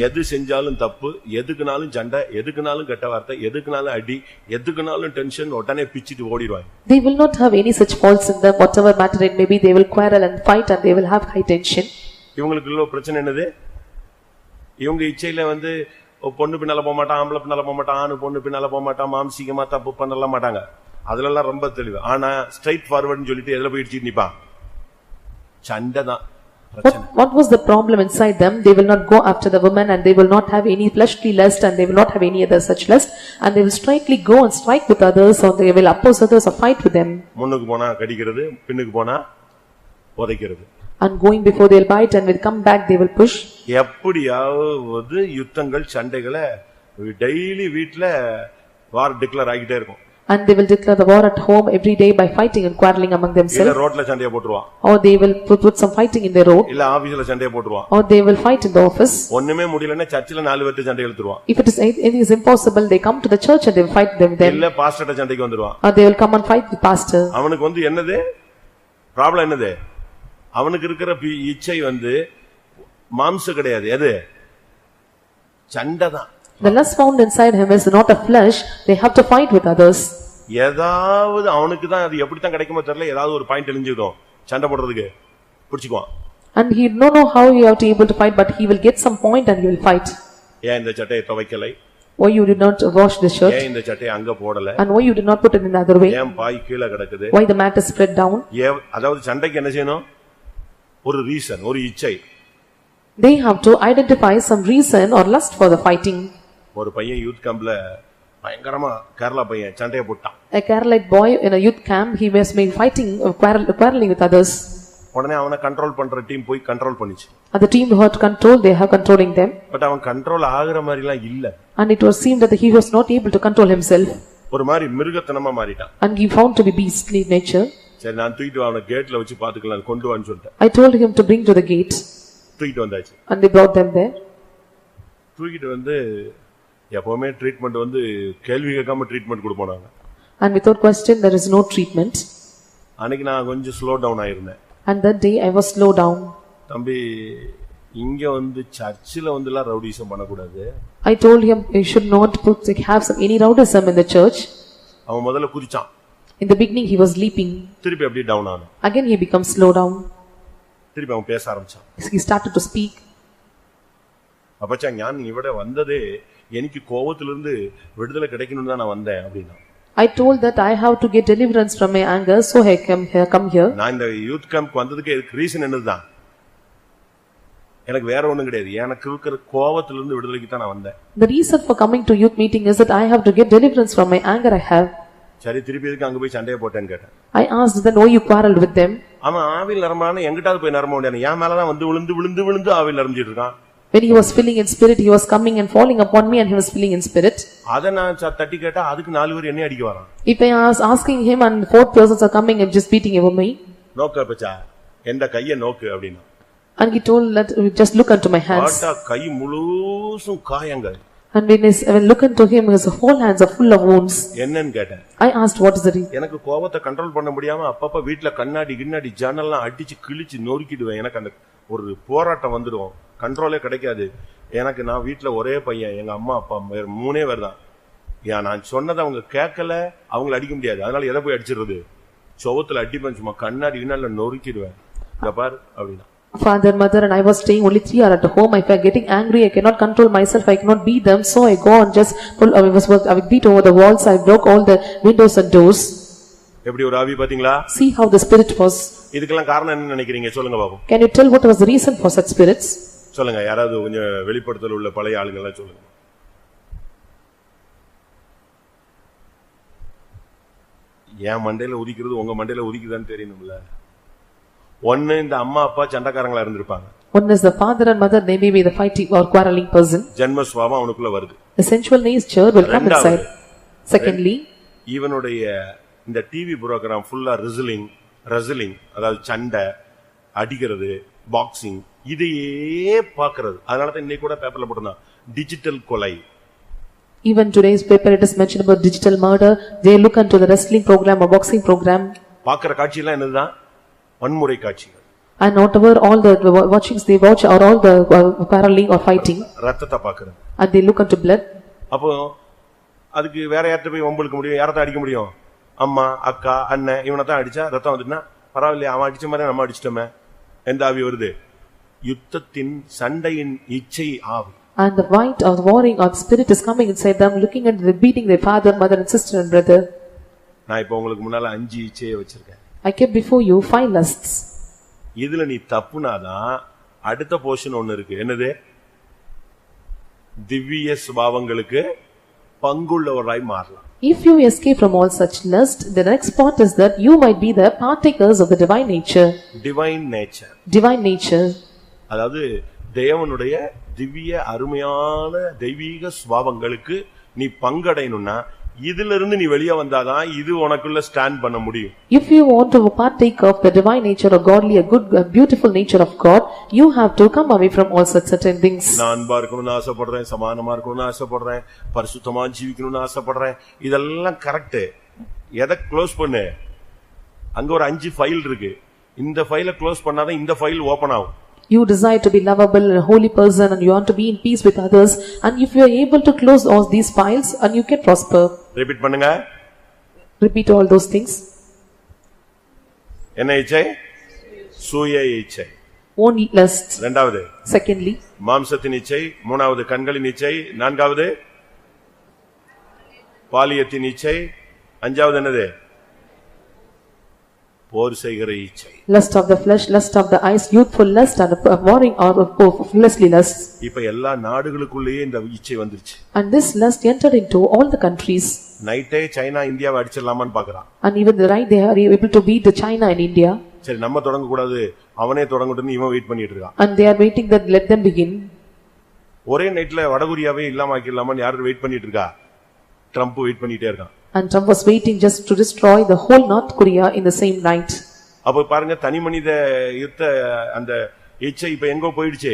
எது செஞ்சாலும் தப்பு, எதுக்குனாலும் சண்டை, எதுக்குனாலும் கெட்ட வார்த்தை, எதுக்குனாலும் அடி, எதுக்குனாலும் டென்ஷன், உடனே பிச்சிட்டு ஓடிடுவாங்க. They will not have any such faults in them. Whatever matter it may be, they will quarrel and fight, and they will have high tension. இவங்களுக்குள்ள பிரச்சனை என்னது? இவங்க இச்சையில பொண்ணு பின்னால போக மாட்டான், ஆம்பளை பின்னால போக மாட்டான், ஆணு பொண்ணு பின்னால போக மாட்டான், மாம்சீகமா தப்பு பண்ணலாம் மாட்டாங்க. அதுல ரொம்ப தெளிவு. ஆனா ஸ்ட்ரைட் ஃபார்வர்ட்னு சொல்லிட்டு எதுல போயிடுச்சு நிப்பான்? சண்டை தான். What was the problem inside them? They will not go after the woman, and they will not have any fleshly lust, and they will not have any other such lust, and they will strictly go and strike with others, or they will oppose others or fight with them. முன்னுக்கு போனா கடிக்கிறது, பின்னுக்கு போனா உதைக்கிறது. And going before they will bite, and will come back they will push. எப்படியாவது யுத்தங்கள் சண்டைகளை டெய்லி வீட்ல வார் டிக்ளேர் ஆகிட்டே இருக்கும். And they will declare the war at home every day by fighting and quarreling among themselves. இல்ல ரோட்ல சண்டைய போட்டுருவான். Or they will put some fighting in the road. இல்ல ஆபீஸ்ல சண்டைய போட்டுருவான். Or they will fight in the office. ஒண்ணுமே முடியலன்னா சர்ச்சில 4 பேர்ட்ட சண்டை இழுத்துருவான். If it is impossible, they come to the church and they will fight them there. இல்ல பாஸ்டர்ட்ட சண்டைக்கு வந்துருவான். Or they will come and fight with pastor. அவனுக்கு என்னது ப்ராப்ளம்? என்னது? அவனுக்கு இருக்கிற இச்சை மாம்சம் கிடையாது, எது? சண்டை தான். The lust found inside him is not a flesh. They have to fight with others. ஏதாவது அவனுக்கு தான் அது எப்படி தான் கிடைக்குமோ தெரியல, ஏதாவது ஒரு பாயிண்ட் எலிஞ்சிடும் சண்டை போடுறதுக்கு, பிடிச்சுக்குவான். And he don't know how he have to able to fight, but he will get some point and he will fight. ஏன் இந்த சட்டையை துவைக்கலை? Why you did not wash the shirt? ஏன் இந்த சட்டையை அங்க போடல? And why you did not put it in another way? ஏன் பாய் கீழ கிடக்குது? Why the mat is spread down? அதாவது சண்டைக்கு என்ன செய்யணும்? ஒரு ரீசன், ஒரு இச்சை. They have to identify some reason or lust for the fighting. ஒரு பையன் யூத் கேம்ப்ல பயங்கரமா கேரளா பையன் சண்டைய போட்டான். A Keralite boy in a youth camp, he was made fighting, quarreling with others. உடனே அவனை கண்ட்ரோல் பண்ற டீம் போய் கண்ட்ரோல் பண்ணிச்சு. And the team who had control, they have controlling them. But அவன் கண்ட்ரோல் ஆகுற மாதிரி எல்லாம் இல்ல. And it was seemed that he was not able to control himself. ஒரு மாதிரி மிருகத்தனமா மாறிட்டான். And he found to be beastly nature. சரி, நான் தூக்கிட்டு அவனை கேட்ல வச்சு பாத்துக்கலாம், கொண்டு வான்னு சொல்லிட்டேன். I told him to bring to the gate. தூக்கிட்டு வந்தாச்சு. And they brought them there. தூக்கிட்டு எப்பவுமே ட்ரீட்மெண்ட் கேள்வி கேட்காம ட்ரீட்மெண்ட் கொடுப்போம் நாங்க. And without question there is no treatment. அன்னைக்கு நான் கொஞ்சம் ஸ்லோ டவுன் ஆயிருந்தேன். And that day I was slow down. தம்பி, இங்க சர்ச்சில எல்லாம் ரவுடிசம் பண்ணக்கூடாது. I told him he should not have any rowdyism in the church. அவன் முதல்ல குதிச்சான். In the beginning he was leaping. திருப்பி அப்படியே டவுன் ஆனான். Again he becomes slow down. திருப்பி அவன் பேச ஆரம்பிச்சான். He started to speak. அப்பச்சா ஞான் இவட வந்ததே எனக்கு கோபத்திலிருந்து விடுதலை கிடைக்கணும்னு தான் நான் வந்தேன் அப்படினா. I told that I have to get deliverance from my anger, so I come here. நான் இந்த யூத் கேம்ப் வந்ததுக்கு ரீசன் என்னதுதான்? எனக்கு வேற ஒண்ணும் கிடையாது, எனக்கு இருக்கிற கோபத்திலிருந்து விடுதலைக்கு தான் நான் வந்தேன். The reason for coming to youth meeting is that I have to get deliverance from my anger I have. சரி, திருப்பி எதுக்கு அங்க போய் சண்டைய போட்டேன்னு கேட்டேன். I asked then why you quarreled with them. அவன் ஆவில் நரம்பானே எங்கிட்டாவது போய் நரம்ப முடியாது, என் மேலதான் விழுந்து விழுந்து விழுந்து ஆவில் நரம்பிட்டு இருக்கான். When he was filling in spirit, he was coming and falling upon me and he was filling in spirit. அத நான் தட்டி கேட்டா அதுக்கு 4 பேர் என்ன அடிக்க வரான். If I was asking him and 4 persons are coming and just beating over me. நோக்க பச்சா எந்த கைய நோக்கு அப்படினா. And he told that just look unto my hands. Atta கை முழுசும் காயங்கள். And when look unto him, his whole hands are full of wounds. என்னன்னு கேட்டேன். I asked what is the reason. எனக்கு கோபத்தை கண்ட்ரோல் பண்ண முடியாம அப்பப்ப வீட்ல கண்ணாடி கிண்ணாடி ஜன்னல்லாம் அடிச்சு கிழிச்சு நொறுக்கிடுவேன். எனக்கு அந்த ஒரு போராட்டம் வந்துடும். கண்ட்ரோலே கிடைக்காது. எனக்கு நான் வீட்ல ஒரே பையன், எங்க அம்மா அப்பா 3 பேர் தான். நான் சொன்னதை அவங்க கேட்கல, அவங்கள அடிக்க முடியாது. அதனால எதை போய் அடிச்சிடுறது? சோவத்துல அடிப்பேன், சும்மா கண்ணாடி கிண்ணால நொறுக்கிடுவேன். இத பார் அப்படினா. Father, mother and I was staying only 3 hours at home. If I am getting angry, I cannot control myself, I cannot beat them, so I go and just pull, I would beat over the walls, I broke all the windows and doors. எப்படி ஒரு ஆவி பாத்தீங்களா? See how the spirit was. இதுக்கெல்லாம் காரணம் என்ன நினைக்கிறீங்க? சொல்லுங்க பாப்போம். Can you tell what was the reason for such spirits? சொல்லுங்க, யாராவது கொஞ்சம் வெளிப்படுத்தல் உள்ள பழைய ஆளுங்க எல்லாம் சொல்லுங்க. ஏன் மண்டையில உதிக்கிறது உங்க மண்டையில உதிக்குதான்னு தெரியணும்ல. ஒன்னு இந்த அம்மா அப்பா சண்டைக்காரங்களா இருந்திருப்பாங்க. One is the father and mother, they may be the fighting or quarreling person. ஜன்ம சுபாவம் அவனுக்குள்ள வருது. The sensual nature will come inside. Secondly, இவனுடைய இந்த டிவி புரோகிராம் ஃபுல்லா ரெஸ்லிங் அதாவது சண்டை அடிக்கிறது, பாக்ஸிங் இதையே பாக்குறது. அதனால தான் இன்னைக்கு கூட பேப்பர்ல போட்டுருந்தான் டிஜிட்டல் கொலை. Even today's paper it is mentioned about digital murder. They look into the wrestling program or boxing program. பாக்குற காட்சி எல்லாம் என்னதுதான்? வன்முறை காட்சிகள். And whatever all the watchings they watch are all the quarreling or fighting. ரத்தத்தை பாக்குறது. And they look into blood. அப்போ அதுக்கு வேற யார்ட்ட போய் வம்புழுக்க முடியும்? யாரத்த அடிக்க முடியும்? அம்மா, அக்கா, அண்ணன் இவனை தான் அடிச்சா ரத்தம் வந்துட்டுனா பரவாயில்லையா, அவன் அடிச்ச மாதிரி நம்ம அடிச்சிட்டோமே. எந்த ஆவி வருது? யுத்தத்தின் சண்டையின் இச்சை ஆவி. And the fight or the warring or the spirit is coming inside them, looking at the beating their father, mother and sister and brother. நான் இப்போ உங்களுக்கு முன்னால 5 இச்சையை வச்சிருக்கேன். I kept before you 5 lusts. இதுல நீ தப்புனாதான் அடுத்த போர்ஷன் ஒன்னு இருக்கு. என்னது? திவ்ய சுபாவங்களுக்கு பங்குள்ளவராய் மாறலாம். If you escape from all such lust, the next part is that you might be the partakers of the divine nature. Divine nature. Divine nature. அதாவது தேவனுடைய திவ்ய அருமையான தெய்வீக சுபாவங்களுக்கு நீ பங்கடையணும்னா இதுல இருந்து நீ வெளியே வந்தாதான் இது உனக்குள்ள ஸ்டாண்ட் பண்ண முடியும். If you want to partake of the divine nature of godly, a good, a beautiful nature of God, you have to come away from all such certain things. நான் அன்பா இருக்கணும்னு ஆசைப்படுறேன், சமானமா இருக்கணும்னு ஆசைப்படுறேன், பரிசுத்தமா ஜீவிக்கணும்னு ஆசைப்படுறேன். இதெல்லாம் கரெக்ட். எதை க்ளோஸ் பண்ணு? அங்க ஒரு 5 ஃபைல் இருக்கு. இந்த ஃபைலை க்ளோஸ் பண்ணாதான் இந்த ஃபைல் ஓபன் ஆகும். You desire to be lovable and a holy person and you want to be in peace with others, and if you are able to close all these files and you can prosper. Repeat பண்ணுங்க. Repeat all those things. என்ன இச்சை? சூய இச்சை. Own lust. இரண்டாவது. Secondly, மாம்சத்தின் இச்சை. மூணாவது கண்களின் இச்சை. நான்காவது பாலியத்தின் இச்சை. அஞ்சாவது என்னது? போர் செய்கிற இச்சை. Lust of the flesh, lust of the eyes, youthful lust and warring or fleshly lust. இப்ப எல்லா நாடுகளுக்குள்ளேயே இந்த இச்சை வந்துருச்சு. And this lust entered into all the countries. நைட்டே சைனா இந்தியாவை அடிச்சிடலாமான்னு பாக்குறான். And even the right they are able to beat the China and India. சரி நம்ம தொடங்க கூடாது, அவனே தொடங்கட்டும்னு இவன் வெயிட் பண்ணிட்டு இருக்கான். And they are waiting that let them begin. ஒரே நைட்ல வடகொரியாவே இல்லாம ஆக்கிடலாமான்னு யாரு வெயிட் பண்ணிட்டு இருக்கா? ட்ரம்ப் வெயிட் பண்ணிட்டே இருக்கான். And Trump was waiting just to destroy the whole North Korea in the same night. அப்ப பாருங்க, தனி மனித யுத்த அந்த இச்சை இப்ப எங்க போயிடுச்சு?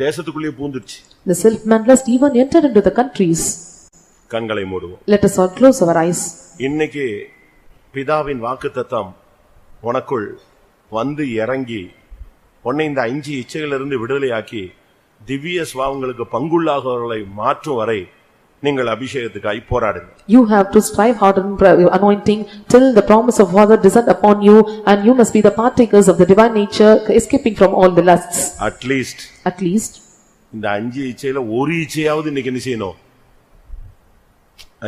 தேசத்துக்குள்ளே பூந்துருச்சு. The self-man lust even entered into the countries. கண்களை மூடுவோம். Let us all close our eyes. இன்னைக்கு பிதாவின் வாக்குத்தத்தம் உனக்குள் வந்து இறங்கி உன்னை இந்த 5 இச்சைகளிலிருந்து விடுதலையாக்கி திவ்ய சுபாவங்களுக்கு பங்குள்ளாகவர்களை மாற்றும் வரை நீங்கள் அபிஷேகத்துக்காய் போராடுங்க. You have to strive hard in anointing till the promise of Father descend upon you, and you must be the partakers of the divine nature, escaping from all the lusts. At least இந்த 5 இச்சையில ஒரு இச்சையாவது இன்னைக்கு என்ன செய்யணும்?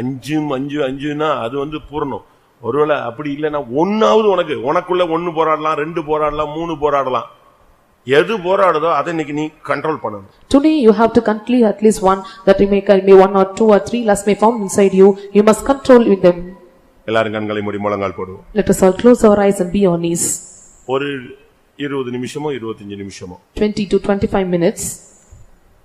5 அது வந்து பூரணம். ஒருவேளை அப்படி இல்லைன்னா ஒன்னாவது உனக்குள்ள 1 போராடலாம், 2 போராடலாம், 3 போராடலாம். எது போராடுதோ அதை இன்னைக்கு நீ கண்ட்ரோல் பண்ணணும். Today you have to control at least one, that you may 1 or 2 or 3 lusts may found inside you. You must control with them. எல்லாரும் கண்களை மூடி முழங்கால் போடுவோம். Let us all close our eyes and be on knees. ஒரு 20 நிமிஷமோ 25 நிமிஷமோ 20 to 25 minutes.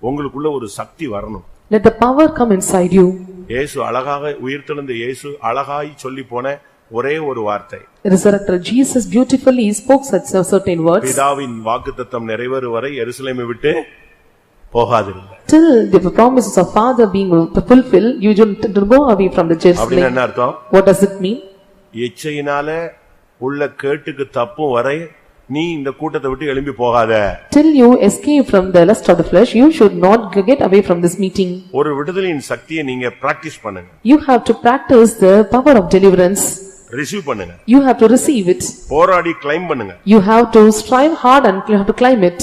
உங்களுக்குள்ள ஒரு சக்தி வரணும். Let the power come inside you. இயேசு அழகாக உயிர்த்தெழுந்த இயேசு அழகாய் சொல்லி போன ஒரே ஒரு வார்த்தை, Resurrected Jesus beautifully spoke such certain words. பிதாவின் வாக்குத்தத்தம் நிறைவேறு வரை எருசலேமை விட்டு போகாதிருங்க. Till the promises of Father being fulfilled, you don't go away from the அப்படின்னா Jerusalem. என்ன அர்த்தம்? What does it mean? இச்சையினால உள்ள கேட்டுக்கு தப்பும் வரை நீ இந்த கூட்டத்தை விட்டு எழும்பி போகாத. Till you escape from the lust of the flesh, you should not get away from this meeting. ஒரு விடுதலையின் சக்தியை நீங்க பிராக்டிஸ் பண்ணுங்க. You have to practice the power of deliverance. Receive பண்ணுங்க. You have to receive it. போராடி கிளைம் பண்ணுங்க. You have to strive hard and you have to climb it.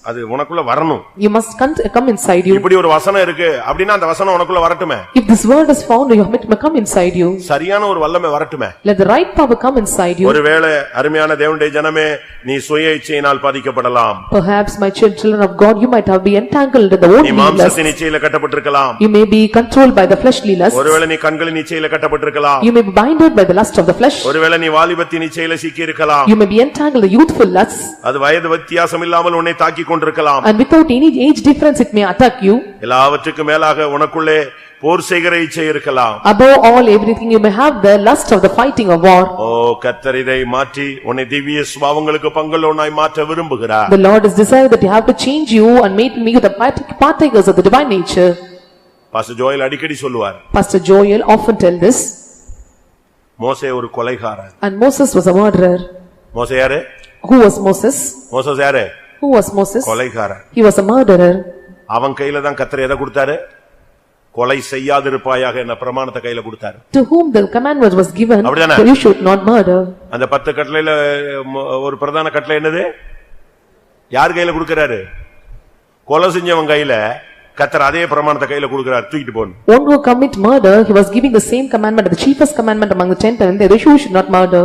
அது உனக்குள்ள வரணும். You must come inside you. இப்படி ஒரு வசனம் இருக்கு அப்படினா அந்த வசனம் உனக்குள்ள வரட்டுமே. If this word is found, you have to come inside you. சரியான ஒரு வல்லமை வரட்டுமே. Let the right power come inside you. ஒருவேளை அருமையான தேவனுடைய ஜனமே நீ சுய இச்சையினால் பாதிக்கப்படலாம். Perhaps my children of God, you might have been entangled in the own நீ மாம்சத்தின் இச்சையில கட்டப்பட்டிருக்கலாம். You may be controlled by the fleshly lust. ஒருவேளை நீ கண்களின் இச்சையில கட்டப்பட்டிருக்கலாம். You may be binded by the lust of the flesh. ஒருவேளை நீ வாலிபத்தின் இச்சையில சிக்கி இருக்கலாம். You may be entangled in the youthful lusts. அது வயது வித்தியாசம் இல்லாமல் உன்னை தாக்கிக் கொண்டிருக்கலாம். And without any age difference, it may attack you. எல்லாவற்றுக்கும் மேலாக உனக்குள்ளே போர் செய்கிற இச்சை இருக்கலாம். Above all everything, you may have the lust of the fighting of war. ஓ கர்த்தர் இதை மாற்றி உன்னை திவ்ய சுபாவங்களுக்கு பங்குள்ளவனாய் மாற்ற விரும்புகிறார். The Lord has decided that you have to change you and make me the partakers of the divine nature. Pastor Joel அடிக்கடி சொல்லுவார். Pastor Joel often tell this. மோசே ஒரு கொலைகாரன். And Moses was a murderer. மோசே யாரு? Who was Moses? மோசே யாரு? Who was Moses? Kolaikaran. He was a murderer. அவன் கையில தான் கர்த்தர் எதை கொடுத்தாரு? கொலை செய்யாதிருப்பாயாக என்ற பிரமாணத்தை கையில கொடுத்தாரு. To whom the commandment was given, that you should not murder. அந்த 10 கட்டளையில ஒரு பிரதான கட்டளை என்னது? யார் கையில கொடுக்கறாரு? கொலை செஞ்சவன் கையில கர்த்தர் அதே பிரமாணத்தை கையில கொடுக்கறார், தூக்கிட்டு போன்னு. One who commit murder, he was giving the same commandment, the chiefest commandment among the 10, and that you should not murder.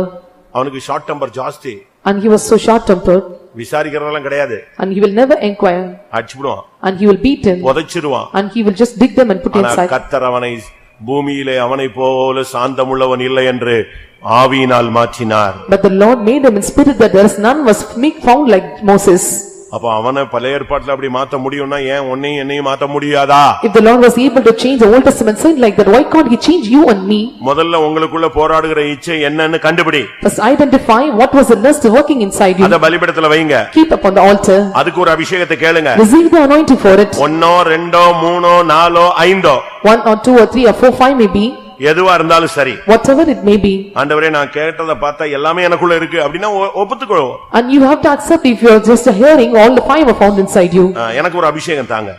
அவனுக்கு ஷார்ட் டெம்பர் ஜாஸ்தி. And he was so short tempered. விசாரிக்கிறதெல்லாம் கிடையாது. And he will never inquire. அடிச்சுடுவான். And he will beat him. உதைச்சிடுவான். And he will just dig them and put inside. கர்த்தர் அவனை பூமியிலே அவனை போல சாந்தமுள்ளவன் இல்லை என்று ஆவியினால் மாற்றினார். But the Lord made him in spirit that there is none was found like Moses. அப்ப அவனை பழைய ஏற்பாட்டுல அப்படி மாத்த முடியும்னா ஏன் உன்னையும் என்னையும் மாத்த முடியாதா? If the Lord was able to change the Old Testament saint like that, why can't he change you and me? முதல்ல உங்களுக்குள்ள போராடுகிற இச்சை என்னன்னு கண்டுபிடி. First identify what was the lust working inside you. அத பலிபீடத்துல வைங்க. Keep upon the altar. அதுக்கு ஒரு அபிஷேகத்தை கேளுங்க. Receive the anointing for it. 1 2 3 4 5 1 or 2 or 3 or 4 5 may be. எதுவா இருந்தாலும் சரி. Whatever it may be. ஆண்டவரே நான் கேட்டத பார்த்தா எல்லாமே எனக்குள்ள இருக்கு அப்படினா ஒப்புத்துக்கோ. And you have to accept if you are just hearing all the 5 are found inside you. எனக்கு ஒரு அபிஷேகம் தாங்க.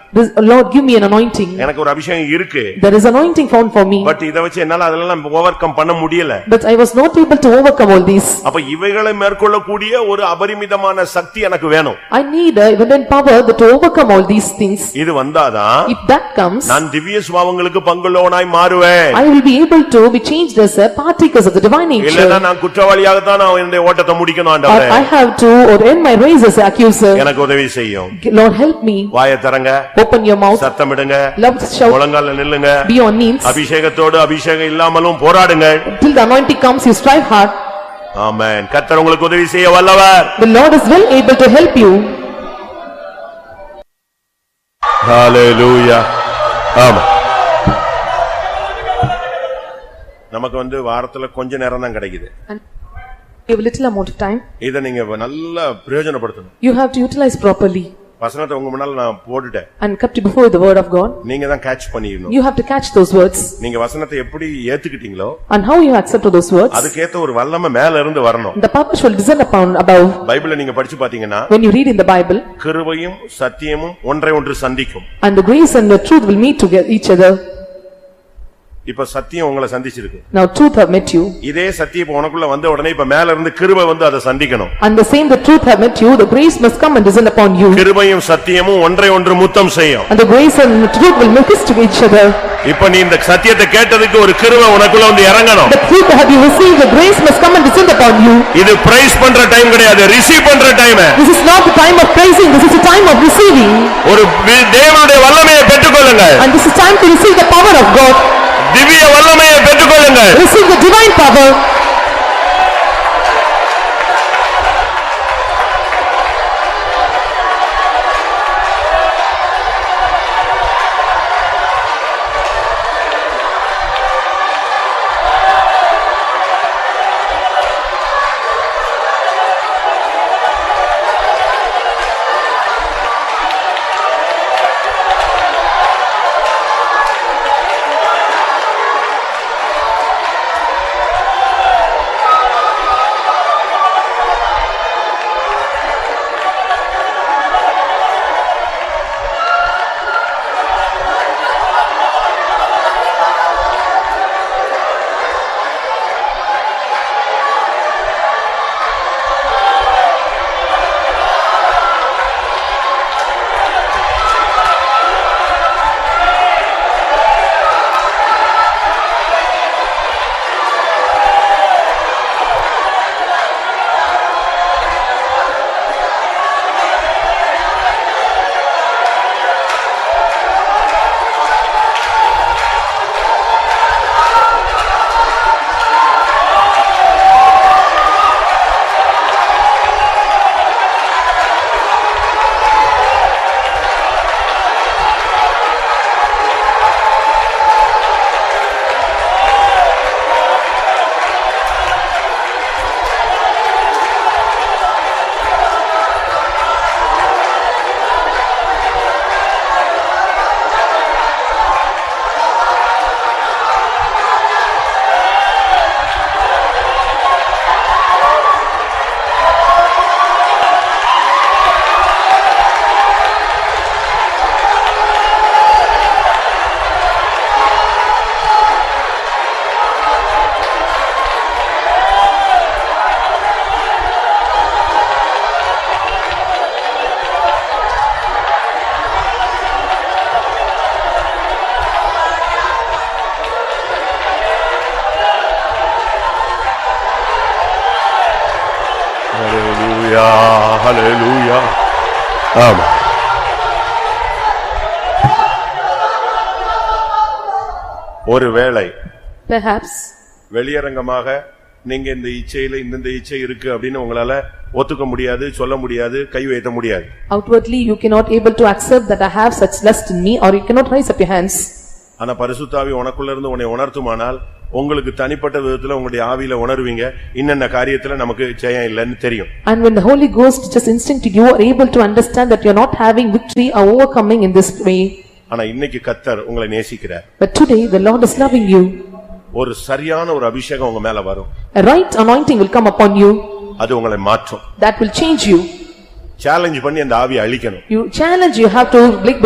Lord, give me an anointing. எனக்கு ஒரு அபிஷேகம் இருக்கு. There is anointing found for me. But இத வச்சு என்னால அதெல்லாம் ஓவர்கம் பண்ண முடியல. But I was not able to overcome all these. அப்ப இவைகளை மேற்கொள்ள கூடிய ஒரு அபரிமிதமான சக்தி எனக்கு வேணும். I need a evident power to overcome all these things. இது வந்தாதான் if that comes, நான் திவ்ய சுபாவங்களுக்கு பங்குள்ளவனாய் மாறுவேன். I will be able to be changed as a partakers of the divine nature. இல்லனா நான் குற்றவாளியாக தான் நான் இந்த ஓட்டத்தை முடிக்கணும் ஆண்டவரே. I have to or end my race as an accuser. எனக்கு உதவி செய்யும். Lord, help me. வாயை திறங்க. Open your mouth. சத்தமிடுங்க. Loud shout. முழங்கால்ல நில்லுங்க. Be on knees. அபிஷேகத்தோடு அபிஷேகம் இல்லாமலும் போராடுங்க. Till the anointing comes, you strive hard. ஆமென். கர்த்தர் உங்களுக்கு உதவி செய்ய வல்லவர். The Lord is well able to help you. Hallelujah. ஆமென். நமக்கு வாரத்துல கொஞ்ச நேரம் தான் கிடைக்குது. Give a little amount of time. இத நீங்க நல்லா பிரயோஜனப்படுத்தணும். You have to utilize properly. வசனத்தை உங்க முன்னால நான் போட்டுட்டேன். And kept before the word of God. நீங்க தான் catch பண்ணிரணும். You have to catch those words. நீங்க வசனத்தை எப்படி ஏத்துக்கிட்டீங்களோ and how you accept those words, அதுக்கேத்த ஒரு வல்லமை மேல இருந்து வரணும். the power shall descend upon above. பைபிளை நீங்க படிச்சு பாத்தீங்கன்னா when you read in the Bible, கிருபையும் சத்தியமும் ஒன்றை ஒன்று சந்திக்கும். and the grace and the truth will meet together each other. இப்ப சத்தியம் உங்களை சந்திச்சிருக்கு. Now truth have met you. இதே சத்தியம் இப்ப உனக்குள்ள வந்த உடனே இப்ப மேல இருந்து கிருபை அதை சந்திக்கணும். And the same the truth have met you, the grace must come and descend upon you. கிருபையும் சத்தியமும் ஒன்றை ஒன்று முத்தம் செய்யும். And the grace and the truth will make us to each other. இப்ப நீ இந்த சத்தியத்தை கேட்டதுக்கு ஒரு கிருபை உனக்குள்ள இறங்கணும். The truth have you received, the grace must come and descend upon you. இது பிரைஸ் பண்ற டைம் கிடையாது, ரிசீவ் பண்ற time. This is not the time of praising, this is the time of receiving. ஒரு தேவனுடைய வல்லமையை பெற்றுக்கொள்ளுங்க. And this is time to receive the power of God. திவ்ய வல்லமையை பெற்றுக்கொள்ளுங்க. Receive the divine power. ஹalleluya ஹalleluya. ஆமா. ஒருவேளை Perhaps வெளியரங்கமாக நீங்க இந்த இச்சையில இந்த இச்சை இருக்கு அப்படின்னு உங்களால ஒத்துக்க முடியாது, சொல்ல முடியாது, கை வைத்த முடியாது. outwardly you cannot able to accept that I have such lust in me, or you cannot raise up your hands. ஆனா பரிசுத்த ஆவி உனக்குள்ள இருந்து உன்னை உணர்த்துமானால் உங்களுக்கு தனிப்பட்ட விதத்துல உங்களுடைய ஆவியில உணர்வீங்க, இன்னென்ன காரியத்துல நமக்கு ஜெயம் இல்லைன்னு தெரியும். And when the Holy Ghost just instinctively you are able to understand that you are not having victory or overcoming in this way. ஆனா இன்னைக்கு கர்த்தர் உங்களை நேசிக்கிறார். But today the Lord is loving you. ஒரு சரியான ஒரு அபிஷேகம் உங்க மேல வரும். A right anointing will come upon you. அது உங்களை மாற்றும். That will change you. Challenge பண்ணி அந்த ஆவியை அழிக்கணும். You challenge, you have to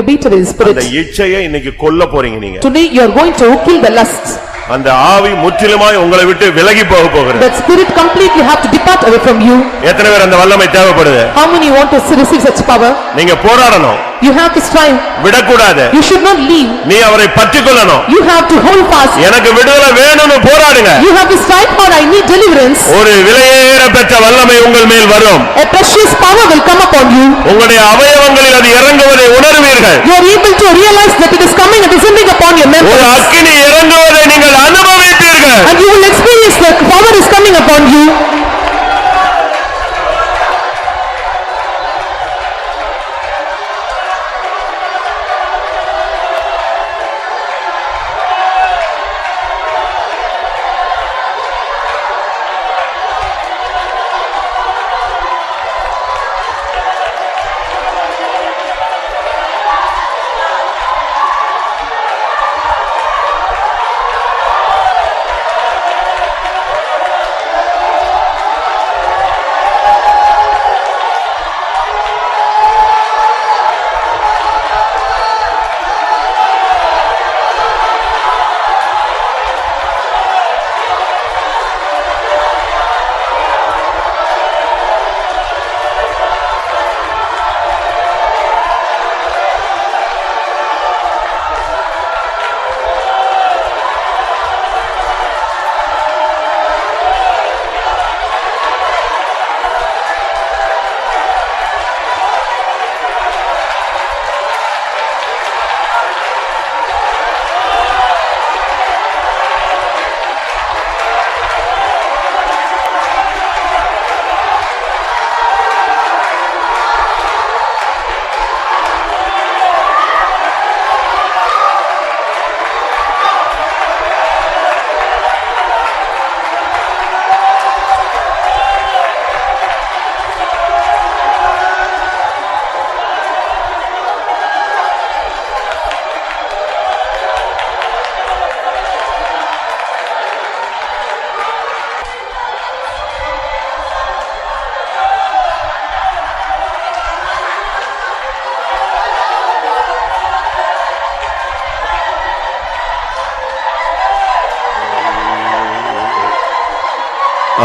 beat the spirit. அந்த இச்சையை இன்னைக்கு கொல்ல போறீங்க நீங்க. Today you are going to kill the lust. அந்த ஆவி முற்றிலுமாய் உங்களை விட்டு விலகி போகிறது. That spirit completely have to depart away from you. எத்தனை பேர் அந்த வல்லமை தேவைப்படுது? How many want to receive such power? நீங்க போராடணும். You have to strive. விடக்கூடாது. You should not leave. நீ அவரை பற்றிக்கொள்ளணும். You have to hold fast. எனக்கு விடுதலை வேணும்னு போராடுங்க. You have to strive for I need deliverance. ஒரு விலையேற பெற்ற வல்லமை உங்கள் மேல் வரும். A precious power will come upon you. உங்களுடைய அவயவங்களில் அது இறங்குவதை உணர்வீர்கள். You are able to realize that it is coming and descending upon your members. ஒரு அக்கினி இறங்குவதை நீங்கள் அனுபவிப்பீர்கள். And you will experience the power is coming upon you.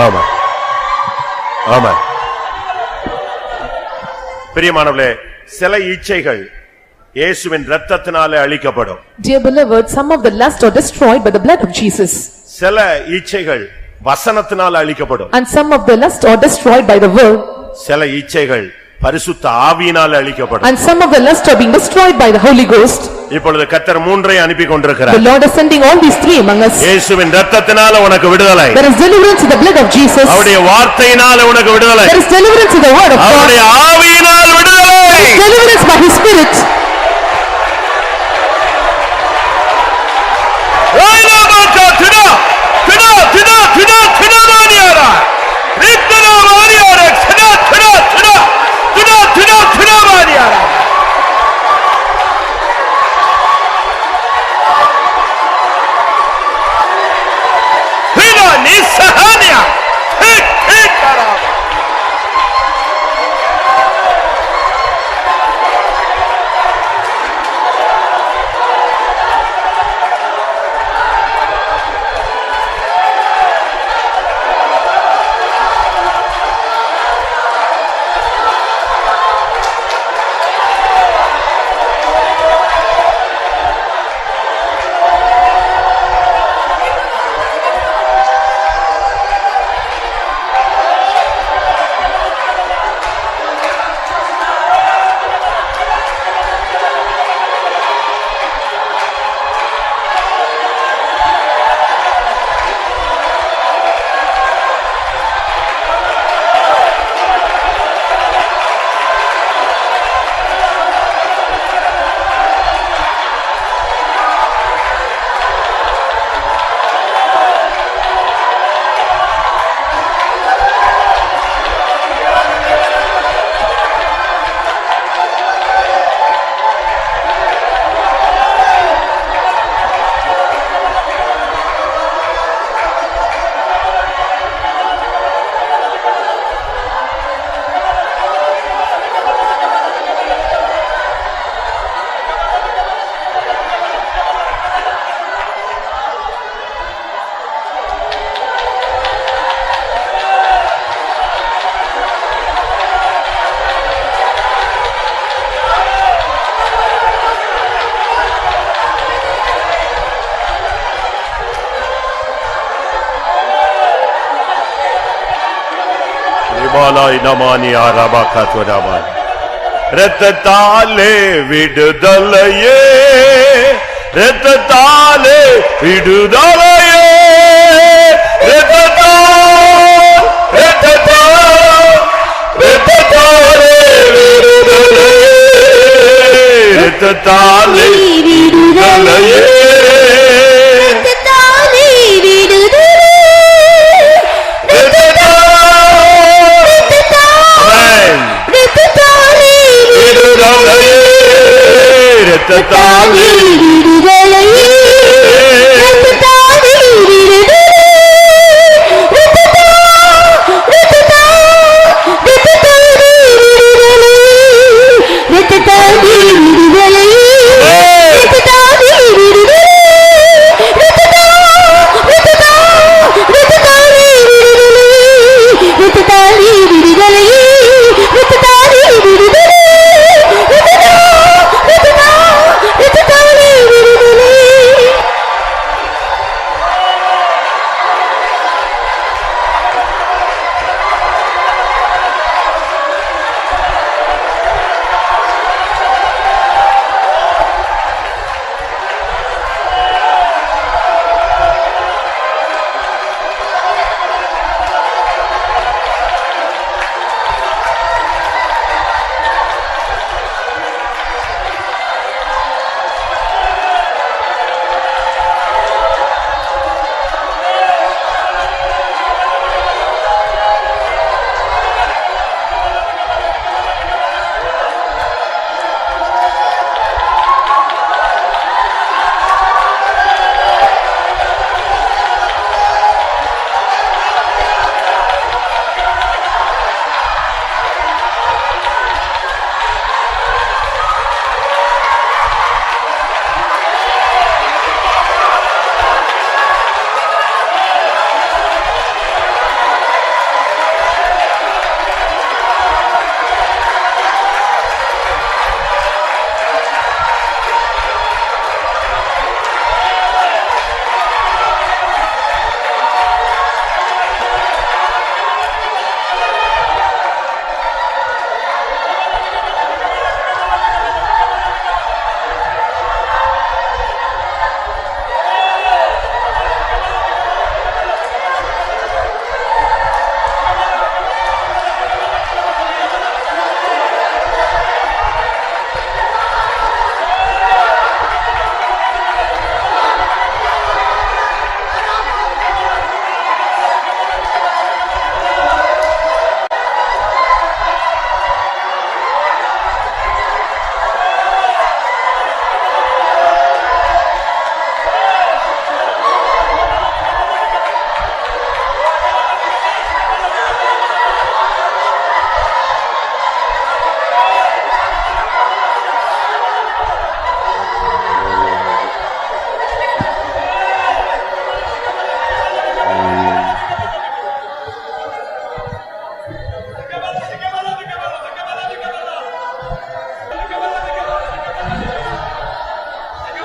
ஆமா ஆமா. பிரியமானவர்களே, சில இச்சைகள் இயேசுவின் இரத்தத்தினாலே அழிக்கப்படும். Dear beloved, some of the lust are destroyed by the blood of Jesus. சில இச்சைகள் வசனத்தினாலே அழிக்கப்படும். And some of the lust are destroyed by the word. சில இச்சைகள் பரிசுத்த ஆவியினாலே அழிக்கப்படும். And some of the lust are being destroyed by the Holy Ghost. இப்பொழுது கர்த்தர் மூன்றை அனுப்பி கொண்டிருக்கிறார். The Lord is sending all these three among us. இயேசுவின் இரத்தத்தினாலே உனக்கு விடுதலை. There is deliverance in the blood of Jesus. அவருடைய வார்த்தையினாலே உனக்கு விடுதலை. There is deliverance in the word of God. அவருடைய ஆவியினால் விடுதலை. There is deliverance by His Spirit. இரத்தத்தாலே விடுதலையே, இரத்தத்தாலே விடுதலையே, இரத்தத்தாலே விடுதலையே, இரத்தத்தாலே விடுதலையே, இரத்தத்தாலே விடுதலையே, இரத்தத்தாலே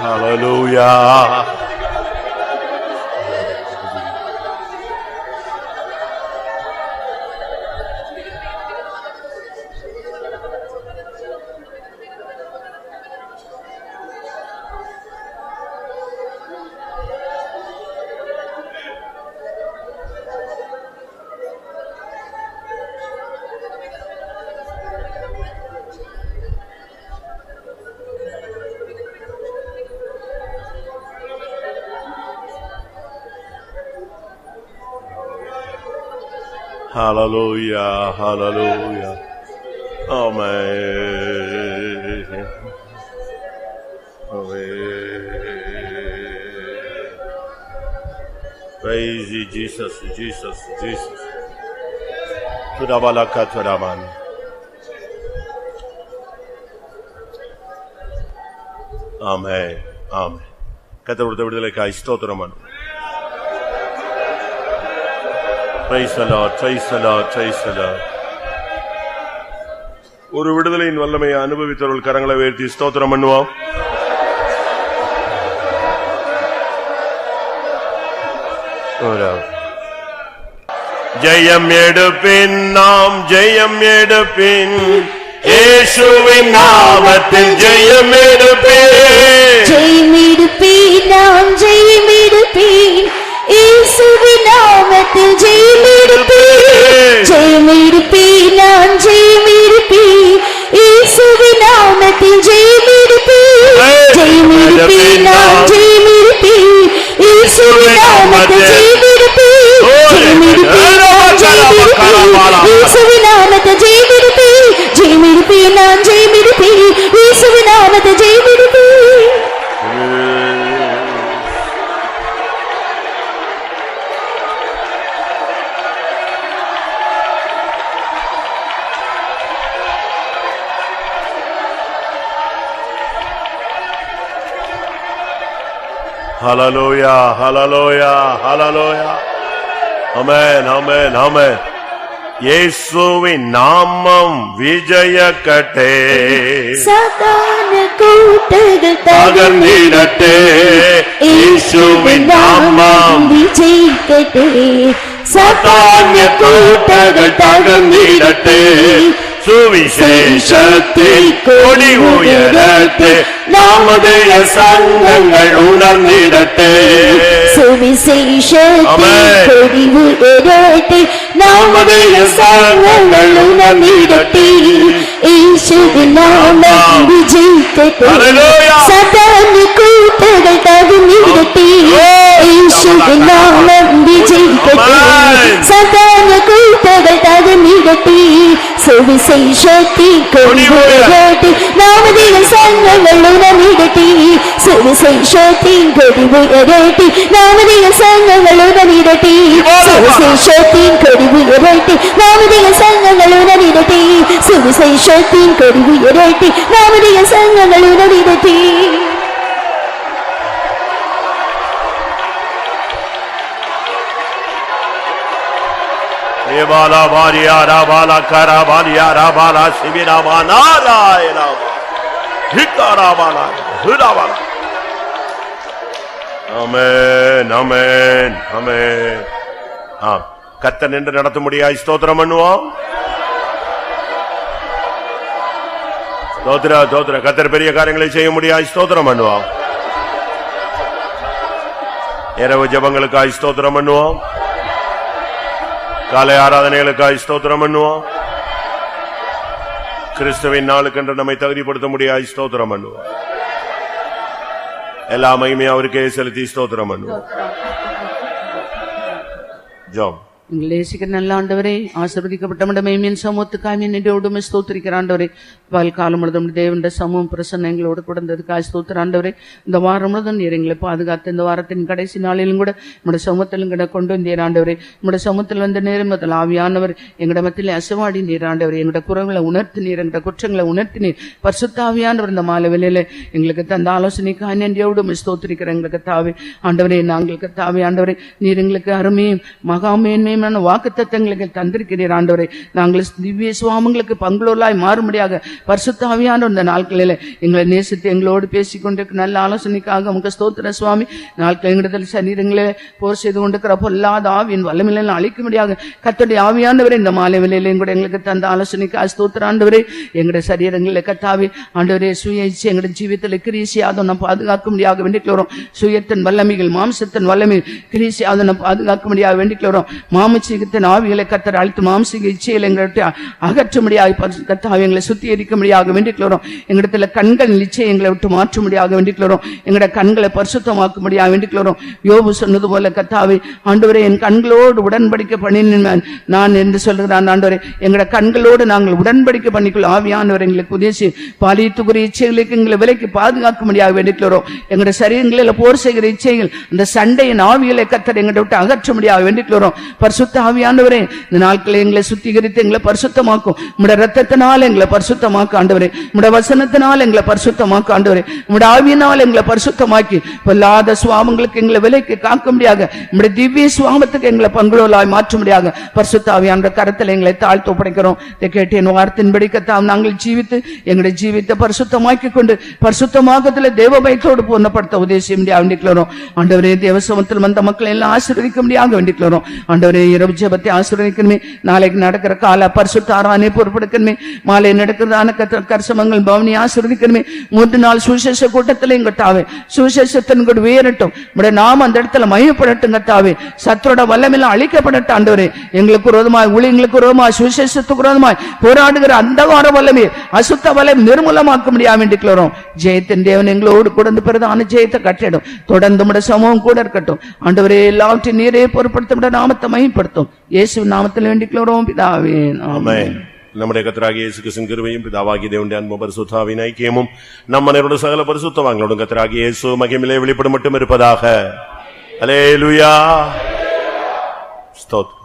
Hallelujah. Hallelujah, hallelujah. Amen. Amen. Praise you, Jesus, Jesus, Jesus. Tudabalakaturaman. Amen. Amen. கர்த்தர் கொடுத்த விடுதலைக்காய் ஸ்தோத்திரம். Praise the Lord, praise the Lord, praise the Lord. ஒரு விடுதலையின் வல்லமையை அனுபவித்தவர்கள் கரங்களை உயர்த்தி ஸ்தோத்திரம் பண்ணுவோம். ஜெயம் எடுப்பின், நாம் ஜெயம் எடுப்பின், இயேசுவின் நாமத்தில் ஜெயம் எடுப்பின். ஜெயமெடுப்பேன், நாம் ஜெயமெடுப்பேன், இயேசுவின் நாமத்தில் ஜெயமெடுப்பேன். ஜெயமெடுப்பேன், நான் ஜெயமெடுப்பேன், இயேசுவின் நாமத்தில் ஜெயமெடுப்பேன். ஜெயமெடுப்பேன், நான் ஜெயமெடுப்பேன், இயேசுவின் நாமத்தில் ஜெயமெடுப்பேன். ஜெயமெடுப்பேன், நான் ஜெயமெடுப்பேன், இயேசுவின் நாமத்தில் ஜெயமெடுப்பேன். ஜெயமெடுப்பேன், நான் ஜெயமெடுப்பேன், இயேசுவின் நாமத்தில் ஜெயமெடுப்பேன். ஹல்லேலூயா, ஹல்லேலூயா, ஹல்லேலூயா. ஆமென், ஆமென், ஆமென். இயேசுவின் நாமம் விஜயக்கட்டே, சாத்தான கூட்டங்கள் தகர்ந்திடட்டே. இயேசுவின் நாமம் விஜயிக்கட்டே. சாத்தான்ய கூட்டங்கள் தகர்ந்திடட்டே. சுவிசேஷத்தில் கொடி உயரட்டே, நாமதேய சங்கங்கள் உணர்ந்திடட்டே. சுவிசேஷத்தில் கொடி உயரட்டே, நாமதேய சங்கங்கள் உணர்ந்திடட்டே. இயேசுவின் நாமம் விஜயிக்கட்டே. சாத்தான கூட்டங்கள் தகர்ந்திடட்டே. இயேசுவின் நாமம் விஜயிக்கட்டே. சாத்தான கூட்டங்கள் தகர்ந்திடட்டே. சுவிசேஷத்தில் கொடி உயரட்டே, நாமதேய சங்கங்கள் உணர்ந்திடட்டே. சுவிசேஷத்தில் கொடி உயரட்டே, நாமதேய சங்கங்கள் உணர்ந்திடட்டே. சுவிசேஷத்தில் கொடி உயரட்டே, நாமதேய சங்கங்கள் உணர்ந்திடட்டே. சுவிசேஷத்தில் கொடி உயரட்டே, நாமதேய சங்கங்கள் உணர்ந்திடட்டே. ஏபாலா பாரியா ராபாலா கராபாலியா ராபாலா சிவிராபானா ராயலாபா ஹிகாராபாலா ஹுராபாலா. ஆமென், ஆமென், ஆமென். கர்த்தர் நின்று நடத்த முடியாது. ஸ்தோத்திரம் பண்ணுவோம். ஸ்தோத்திர ஸ்தோத்திர. கர்த்தர் பெரிய காரியங்களை செய்ய முடியாது. ஸ்தோத்திரம் பண்ணுவோம். இரவு ஜெபங்களுக்காய் ஸ்தோத்திரம் பண்ணுவோம். காலை ஆராதனைகளுக்காய் ஸ்தோத்திரம் பண்ணுவோம். கிறிஸ்துவின் நாளுக்கென்று நம்மை தகுதிப்படுத்த முடியாது. ஸ்தோத்திரம் பண்ணுவோம். எல்லா மகிமையும் அவருக்கே செலுத்தி ஸ்தோத்திரம் பண்ணுவோம். ஜெபம். எங்கள் நேசிக்கிற நல்ல ஆண்டவரே, ஆசீர்வதிக்கப்பட்ட மேன்மையின் சமூகத்துக்காய் என்னோடு ஸ்தோத்திரிக்கிற ஆண்டவரே, காலம் முழுதும் தேவனுடைய சமூகம் பிரசன்னம் எங்களோடு கொடுத்ததுக்காய் ஸ்தோத்திர ஆண்டவரே. இந்த வாரம் முழுதும் நீர் எங்களை பாதுகாத்து இந்த வாரத்தின் கடைசி நாளிலும் கூட நம்முடைய சமூகத்திலும் கூட கொண்டு வந்தீர் ஆண்டவரே. நம்முடைய சமூகத்தில் வந்த நேரம் முதல் ஆவியானவர் எங்கட மத்தியிலே அசைவாடி நீர் ஆண்டவரே. எங்களோட குறைகளை உணர்த்தினீர், எங்களோட குற்றங்களை உணர்த்தினீர். பரிசுத்த ஆவியானவர் இந்த மாலை வேளையில எங்களுக்கு தந்த ஆலோசனைக்காய் நன்றியோடு ஸ்தோத்திரிக்கிற எங்களுக்கு தாவே ஆண்டவரே. நாங்களுக்கு தாவே ஆண்டவரே, நீர் எங்களுக்கு அருமையும் மகாமேன்மை வாக்குத்தத்தங்களுக்கு தந்திருக்கிறீர் ஆண்டவரே. நாங்கள் திவ்ய சுவாமங்களுக்கு பங்குள்ளோராய் மாறும்படியாக பரிசுத்த ஆவியானவர் இந்த நாட்களில் எங்களை நேசித்து எங்களோடு பேசிக்கொண்டிருக்க நல்ல ஆலோசனைக்காக உங்க ஸ்தோத்திர சுவாமி. நாட்கள் எங்களிடத்தில் சரீரங்களே போர் செய்து கொண்டிருக்கிற பொல்லாத ஆவியின் வல்லமையில அழிக்கும்படியாக கர்த்தருடைய ஆவியானவரே இந்த மாலை வேளையில எங்களுக்கு தந்த ஆலோசனைக்காக ஸ்தோத்திர ஆண்டவரே. எங்களுடைய சரீரங்களில் கத்தாவி ஆண்டவரே சுய இச்சை எங்களுடைய ஜீவிதத்தில் கிரீசியாதம் நாம் பாதுகாக்க முடியாக வேண்டிக்கிறோம். சுயத்தின் வல்லமைகள் மாம்சத்தின் வல்லமை கிரீசியாதம் நாம் பாதுகாக்க முடியாக வேண்டிக்கிறோம். மாமசீகத்தின் ஆவிகளை கர்த்தர் அழித்து மாம்சீக இச்சையில் எங்களை அகற்ற முடியாது. கர்த்தாவை எங்களை சுத்திகரிக்க முடியாக வேண்டிக்கிறோம். எங்களிடத்துல கண்கள் நிச்சயம் எங்களை விட்டு மாற்ற முடியாக வேண்டிக்கிறோம். எங்களோட கண்களை பரிசுத்தமாக்க முடியாக வேண்டிக்கிறோம். யோபு சொன்னது போல கர்த்தாவை ஆண்டவரே, என் கண்களோடு உடன்படிக்கை பண்ணினேன் நான் என்று சொல்லுகிறான் ஆண்டவரே. எங்களோட கண்களோடு நாங்கள் உடன்படிக்கை பண்ணிக்கொள்ள ஆவியானவர் எங்களுக்கு உதவி பாலித்துக்குரிய இச்சைகளுக்கு எங்களை விலைக்கு பாதுகாக்க முடியாக வேண்டிக்கிறோம். எங்களுடைய சரீரங்களில் போர் செய்கிற இச்சைகள் அந்த சண்டையின் ஆவிகளை கர்த்தர் எங்களை விட்டு அகற்ற முடியாக வேண்டிக்கிறோம். பரிசுத்த ஆவியானவரே, இந்த நாட்களை எங்களை சுத்திகரித்து எங்களை பரிசுத்தமாக்கும். உம்முடைய ரத்தத்தினால் எங்களை பரிசுத்தமாக்க ஆண்டவரே. உம்முடைய வசனத்தினால் எங்களை பரிசுத்தமாக்க ஆண்டவரே. உம்முடைய ஆவியினால் எங்களை பரிசுத்தமாக்கி பொல்லாத சுவாமங்களுக்கு எங்களை விலைக்கு காக்க முடியாக உம்முடைய திவ்ய சுவாமத்துக்கு எங்களை பங்குள்ளோராய் மாற்ற முடியாக பரிசுத்த ஆவியானவர் கரத்தில் எங்களை தாழ்த்து ஒப்படைக்கிறோம். இதை கேட்டு என் வார்த்தையின்படி கர்த்தாவே நாங்கள் ஜீவித்து எங்களுடைய ஜீவித்தை பரிசுத்தமாக்கி கொண்டு பரிசுத்தமாகத்தில் தேவ பயத்தோடு பூர்ணப்படுத்த உதவி செய்ய முடியாது வேண்டிக்கிறோம். ஆண்டவரே, தேவ சமூகத்தில் வந்த மக்களை எல்லாம் ஆசீர்வதிக்க முடியாக வேண்டிக்கிறோம். ஆண்டவரே, இரவு ஜெபத்தை ஆசீர்வதிக்கணுமே. நாளைக்கு நடக்கிற கால பரிசுத்த ஆராதனை பொறுப்பெடுக்கணுமே. மாலை நடக்கிறதான கர்சமங்கள் பவனி ஆசீர்வதிக்கணுமே. 3 நாள் சுவிசேஷ கூட்டத்திலையும் கத்தாவே சுவிசேஷத்தின் கூட உயரட்டும். நாம அந்த இடத்துல மையப்படட்டும் கத்தாவே. சத்துரோட வல்லமெல்லாம் அழிக்கப்படட்டும் ஆண்டவரே. எங்களுக்கு விரோதமாய் ஊழியங்களுக்கு விரோதமாய் சுவிசேஷத்துக்கு விரோதமாய் போராடுகிற அந்த வார வல்லமே அசுத்த வல்லம் நிர்மூலமாக்க முடியாம வேண்டிக்கிறோம். ஜெயத்தின் தேவன் எங்களோடு கூட பிரதான ஜெயத்தை கட்டிடும். தொடர்ந்து சமூகம் கூட இருக்கட்டும் ஆண்டவரே. எல்லாவற்றையும் நீரே பொறுப்படுத்த நாமத்தை மகிமைப்படுத்தும். இயேசுவின் நாமத்தில் வேண்டிக்கிறோம் பிதாவே, ஆமென். നമ്മുടെ കർത്താവായ യേശു ക്രിസ്തുവിൻ കൃപയും പിതാവാകിയ ദൈവത്തിന്റെ അൻപും പരിശുദ്ധാത്മാവിൻ ഐക്യവും நம்ம நேரோட சகல பரிசுத்தவான்களோடும் கர்த்தராகிய இயேசு மகிமையிலே வெளிப்படும் மட்டும் இருப்பதாக. அல்லேலூயா. ஸ்தோத்திரம்.